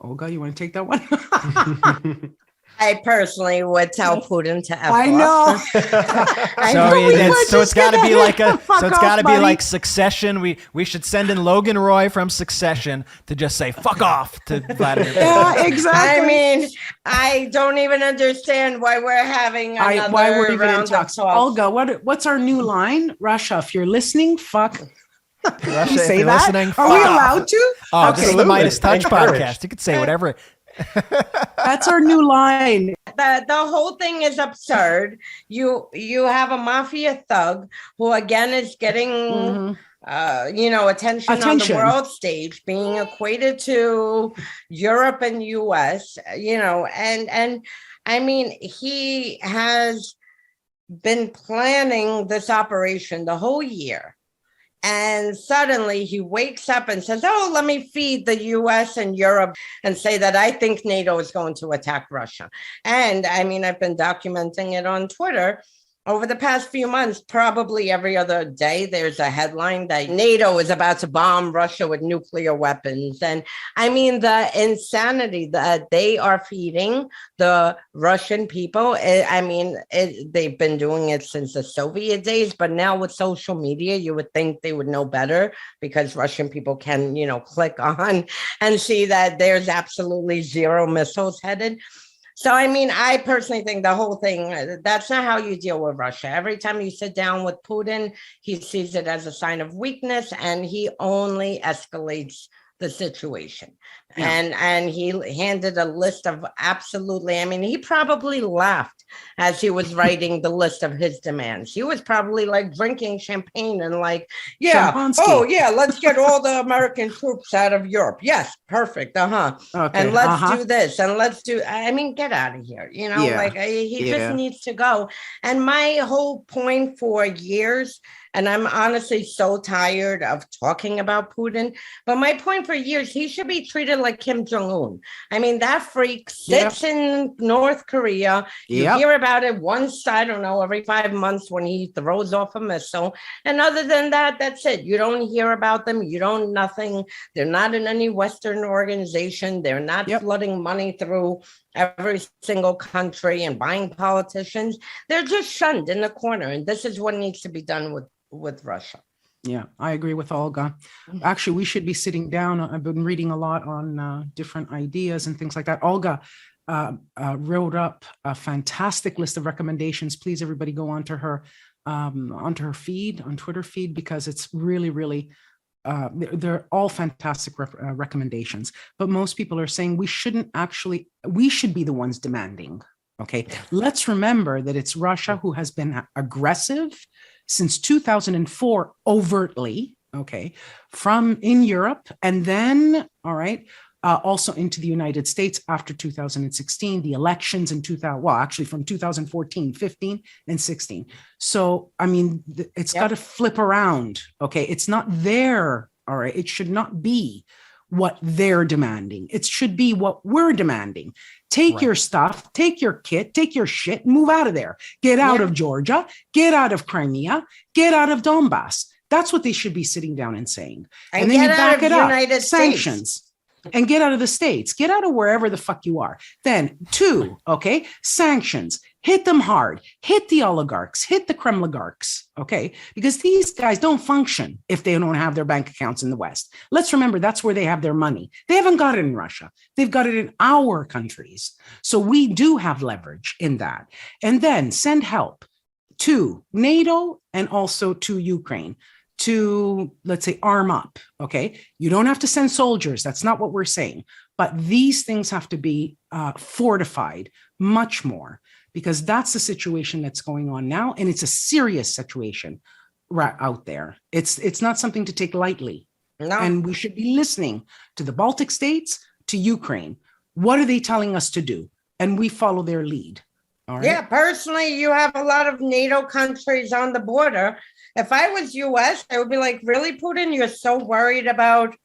Olga, you want to take that one? I personally would tell Putin to F I off. know. So it's got to be like buddy. like Succession. We should send in Logan Roy from Succession to just say "fuck off" to Vladimir Putin. Yeah, exactly. I mean, I don't even understand why we're having another why we're even in round of talks. talks. Olga, what's our new line? Russia, if you're listening, fuck. Russia, You if say you're that? listening, Are we fuck off. allowed to? Oh, this is the Absolutely. MeidasTouch Encouraged. Podcast. You could say whatever. That's our new line. The whole thing is absurd. You have a mafia thug who again is getting Mhm. attention on the world stage, being equated to Europe and US, and I mean, he has been planning this operation the whole year. And suddenly he wakes up and says, oh, let me feed the US and Europe and say that I think NATO is going to attack Russia. And I mean, I've been documenting it on Twitter. Over the past few months, probably every other day, there's a headline that NATO is about to bomb Russia with nuclear weapons. And I mean, the insanity that they are feeding the Russian people. They've been doing it since the Soviet days, but now with social media, you would think they would know better because Russian people can, click on and see that there's absolutely zero missiles headed. So, I mean, I personally think the whole thing, that's not how you deal with Russia. Every time you sit down with Putin, he sees it as a sign of weakness and he only escalates the situation. Yeah. And he handed a list of he probably laughed as he was writing the list of his demands. He was probably like drinking champagne and like, let's get all the American troops out of Europe. Yes, perfect. Okay, and let's do this and let's do, get out of here. He just needs to go. And my whole point for years, and I'm honestly so tired of talking about Putin, but my point for years, he should be treated like Kim Jong-un. I mean, that freak sits in North Korea. You hear about it once, I don't know, every 5 months when he throws off a missile. And other than that, that's it. You don't hear about them. You don't, nothing. They're not in any Western organization. They're not flooding money through every single country and buying politicians. They're just shunned in the corner. And this is what needs to be done with Russia. Yeah, I agree with Olga. Actually, we should be sitting down. I've been reading a lot on different ideas and things like that. Olga wrote up a fantastic list of recommendations. Please, everybody go onto her feed, on Twitter feed, because it's really, really, they're all fantastic recommendations. But most people are saying we should be the ones demanding. Okay, let's remember that it's Russia who has been aggressive since 2004 overtly, from in Europe, and then, also into the United States after 2016, the elections in from 2014, 15, and 16. So, I mean, it's got to flip around, It's not there, It should not be what they're demanding. It should be what we're demanding. Take your stuff, take your kit, take your shit, move out of there. Get out of Georgia, get out of Crimea, get out of Donbass. That's what they should be sitting down and saying. And then you back it up. Sanctions. And get out of the States. Get out of wherever the fuck you are. Then 2, sanctions. Hit them hard. Hit the oligarchs. Hit the Kremligarchs. Because these guys don't function if they don't have their bank accounts in the West. Let's remember that's where they have their money. They haven't got it in Russia. They've got it in our countries. So we do have leverage in that. And then send help to NATO and also to Ukraine to, let's say, arm up. You don't have to send soldiers. That's not what we're saying. But these things have to be fortified much more, because that's the situation that's going on now. And it's a serious situation right out there. It's not something to take lightly. No. And we should be listening to the Baltic states, to Ukraine. What are they telling us to do? And we follow their lead. All right? Yeah, personally, you have a lot of NATO countries on the border. If I was US, I would be like, really, Putin, you're so worried about,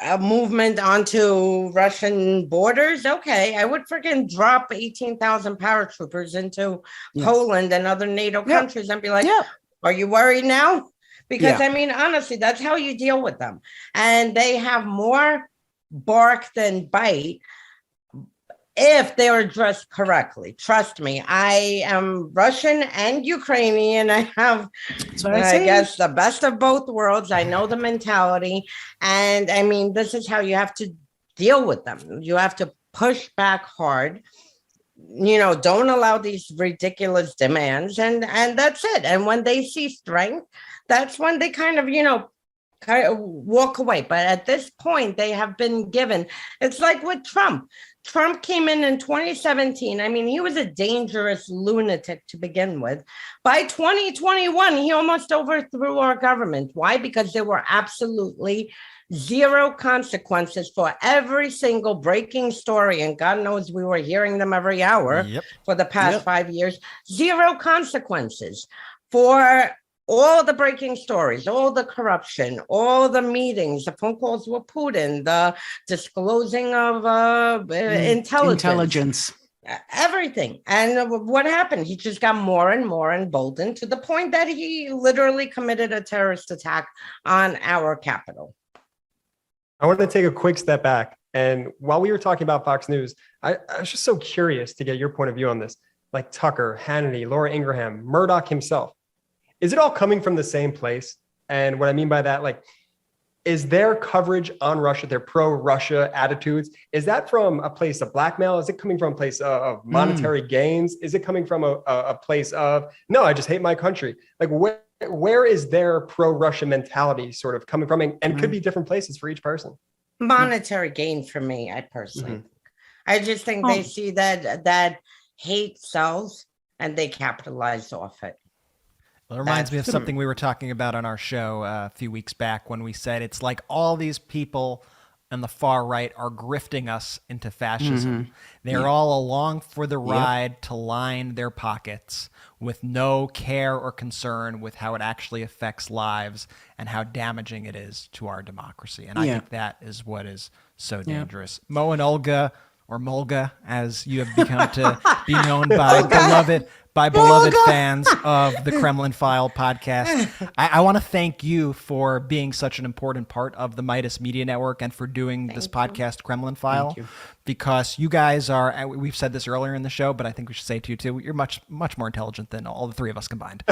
a movement onto Russian borders. I would freaking drop 18,000 paratroopers into Poland and other NATO countries and be like, are you worried now? Because Yeah. I mean, honestly, that's how you deal with them. And they have more bark than bite if they're addressed correctly. Trust me, I am Russian and Ukrainian. I have, So I I say, guess, the best of both worlds. I know the mentality. And I mean, this is how you have to deal with them. You have to push back hard. Don't allow these ridiculous demands, and that's it. And when they see strength, that's when they kind of walk away. But at this point, they have been given. It's like with Trump. Trump came in 2017. I mean, he was a dangerous lunatic to begin with. By 2021, he almost overthrew our government. Why? Because there were absolutely zero consequences for every single breaking story. And God knows we were hearing them every hour for the past 5 years. Zero consequences for all the breaking stories, all the corruption, all the meetings, the phone calls with Putin, the disclosing of intelligence. Everything. And what happened? He just got more and more emboldened to the point that he literally committed a terrorist attack on our capital. I want to take a quick step back. And while we were talking about Fox News, I was just so curious to get your point of view on this. Like Tucker, Hannity, Laura Ingraham, Murdoch himself. Is it all coming from the same place? And what I mean by that, like, is their coverage on Russia, their pro-Russia attitudes, is that from a place of blackmail? Is it coming from a place of monetary gains? Is it coming from a place of, no, I just hate my country? Like, where is their pro-Russia mentality sort of coming from? And could be different places for each person. Monetary gain for me, I personally think. I just think they see that hate sells and they capitalize off it. Well, it reminds me of something we were talking about on our show a few weeks back when we said it's like all these people on the far right are grifting us into fascism. They're all along for the ride to line their pockets with no care or concern with how it actually affects lives and how damaging it is to our democracy. And I think that is what is so dangerous. Mo and Olga, or Molga, as you have become to be known by beloved fans of the Kremlin File podcast. I want to thank you for being such an important part of the Meidas Media Network and for doing this podcast, Kremlin File, because you guys are, we've said this earlier in the show, but I think we should say to you too, you're much, much more intelligent than all the three of us combined.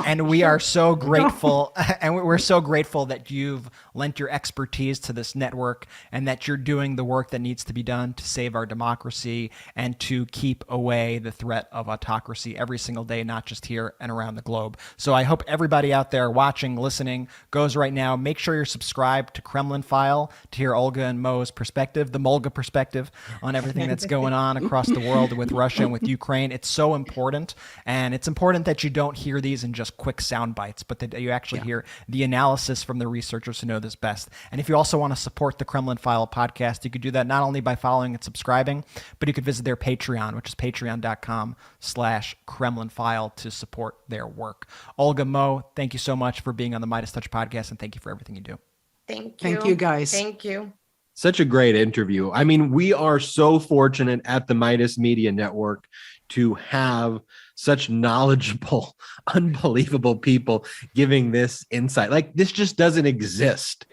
And we are so grateful, and we're so grateful that you've lent your expertise to this network and that you're doing the work that needs to be done to save our democracy and to keep away the threat of autocracy every single day, not just here and around the globe. So I hope everybody out there watching, listening, goes right now. Make sure you're subscribed to Kremlin File to hear Olga and Mo's perspective, the Molga perspective on everything that's going on across the world with Russia and with Ukraine. It's so important. And it's important that you don't hear these in just quick sound bites, but that you actually hear the analysis from the researchers who know this best. And if you also want to support the Kremlin File podcast, you could do that not only by following and subscribing, but you could visit their Patreon, which is patreon.com/Kremlin File to support their work. Olga, Mo, thank you so much for being on the MeidasTouch podcast, and thank you for everything you do. Thank you, guys. Thank you. Such a great interview. I mean, we are so fortunate at the Meidas Media Network to have such knowledgeable, unbelievable people giving this insight. Like, this just doesn't exist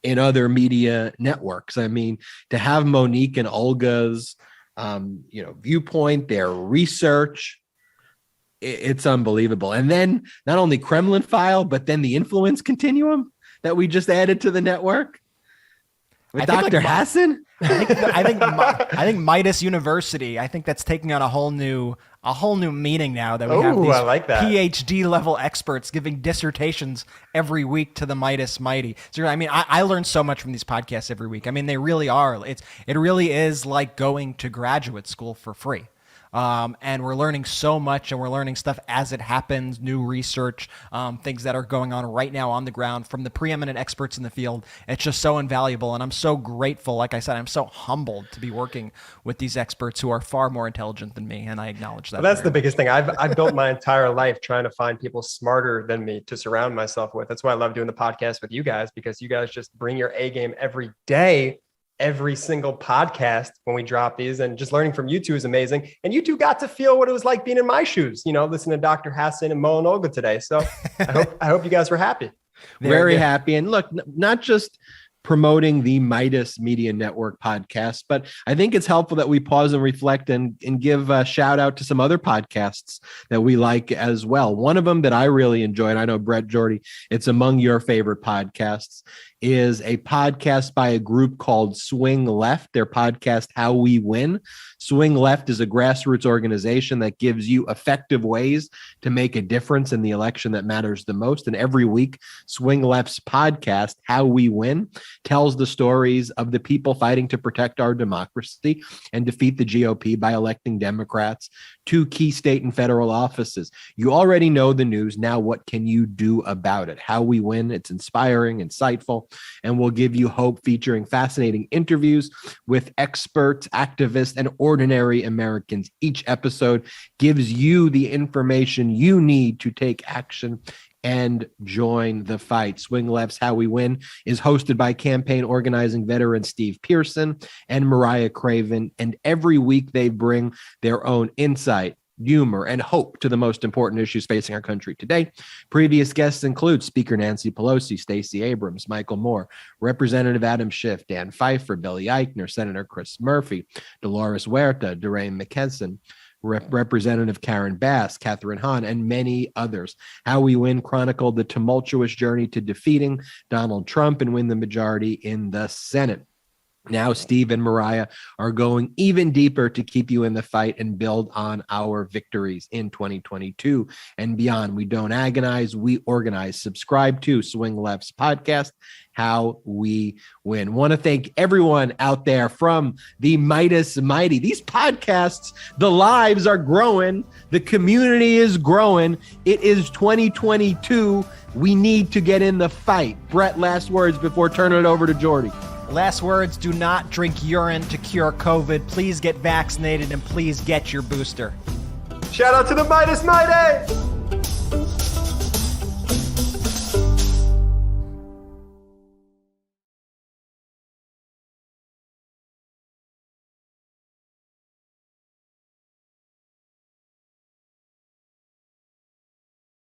in other media networks. I mean, to have Monique and Olga's viewpoint, their research, it's unbelievable. And then not only Kremlin File, but then the Influence Continuum that we just added to the network with Dr. Hassan. I think Meidas University, I think that's taking on a whole new meaning now that we have these PhD level experts giving dissertations every week to the Meidas Mighty. So I mean, I learn so much from these podcasts every week. I mean, they really are. It really is like going to graduate school for free. And we're learning so much, and we're learning stuff as it happens, new research, things that are going on right now on the ground from the preeminent experts in the field. It's just so invaluable. And I'm so grateful. Like I said, I'm so humbled to be working with these experts who are far more intelligent than me. And I acknowledge that. Well, that's the biggest thing. I've built my entire life trying to find people smarter than me to surround myself with. That's why I love doing the podcast with you guys, because you guys just bring your A game every day. every single podcast when we drop these, and just learning from you two is amazing. And you two got to feel what it was like being in my shoes, listening to Dr. Hassan and Mo and Olga today. So I hope you guys were happy. Very happy. And look, not just promoting the Midas Media Network podcast, but I think it's helpful that we pause and reflect and give a shout out to some other podcasts that we like as well. One of them that I really enjoy, and I know Brett Jordy, it's among your favorite podcasts, is a podcast by a group called Swing Left. Their podcast, How We Win. Swing Left is a grassroots organization that gives you effective ways to make a difference in the election that matters the most. And every week, Swing Left's podcast, How We Win, tells the stories of the people fighting to protect our democracy and defeat the GOP by electing Democrats to key state and federal offices. You already know the news. Now, what can you do about it? How We Win. It's inspiring, insightful, and will give you hope, featuring fascinating interviews with experts, activists, and ordinary Americans. Each episode gives you the information you need to take action and join the fight. Swing Left's How We Win is hosted by campaign organizing veteran Steve Pearson and Mariah Craven, and every week they bring their own insight, humor, and hope to the most important issues facing our country today. Previous guests include Speaker Nancy Pelosi, Stacey Abrams, Michael Moore, Representative Adam Schiff, Dan Pfeiffer, Billy Eichner, Senator Chris Murphy, Dolores Huerta, Doreen McKesson, Representative Karen Bass, Catherine Hahn, and many others. How We Win chronicled the tumultuous journey to defeating Donald Trump and win the majority in the Senate. Now, Steve and Mariah are going even deeper to keep you in the fight and build on our victories in 2022 and beyond. We don't agonize, we organize. Subscribe to Swing Left's podcast, How We Win. Want to thank everyone out there from the Midas Mighty. These podcasts, the lives are growing. The community is growing. It is 2022. We need to get in the fight. Brett, last words before turning it over to Jordy. Last words, do not drink urine to cure COVID. Please get vaccinated and please get your booster. Shout out to the Midas Mighty!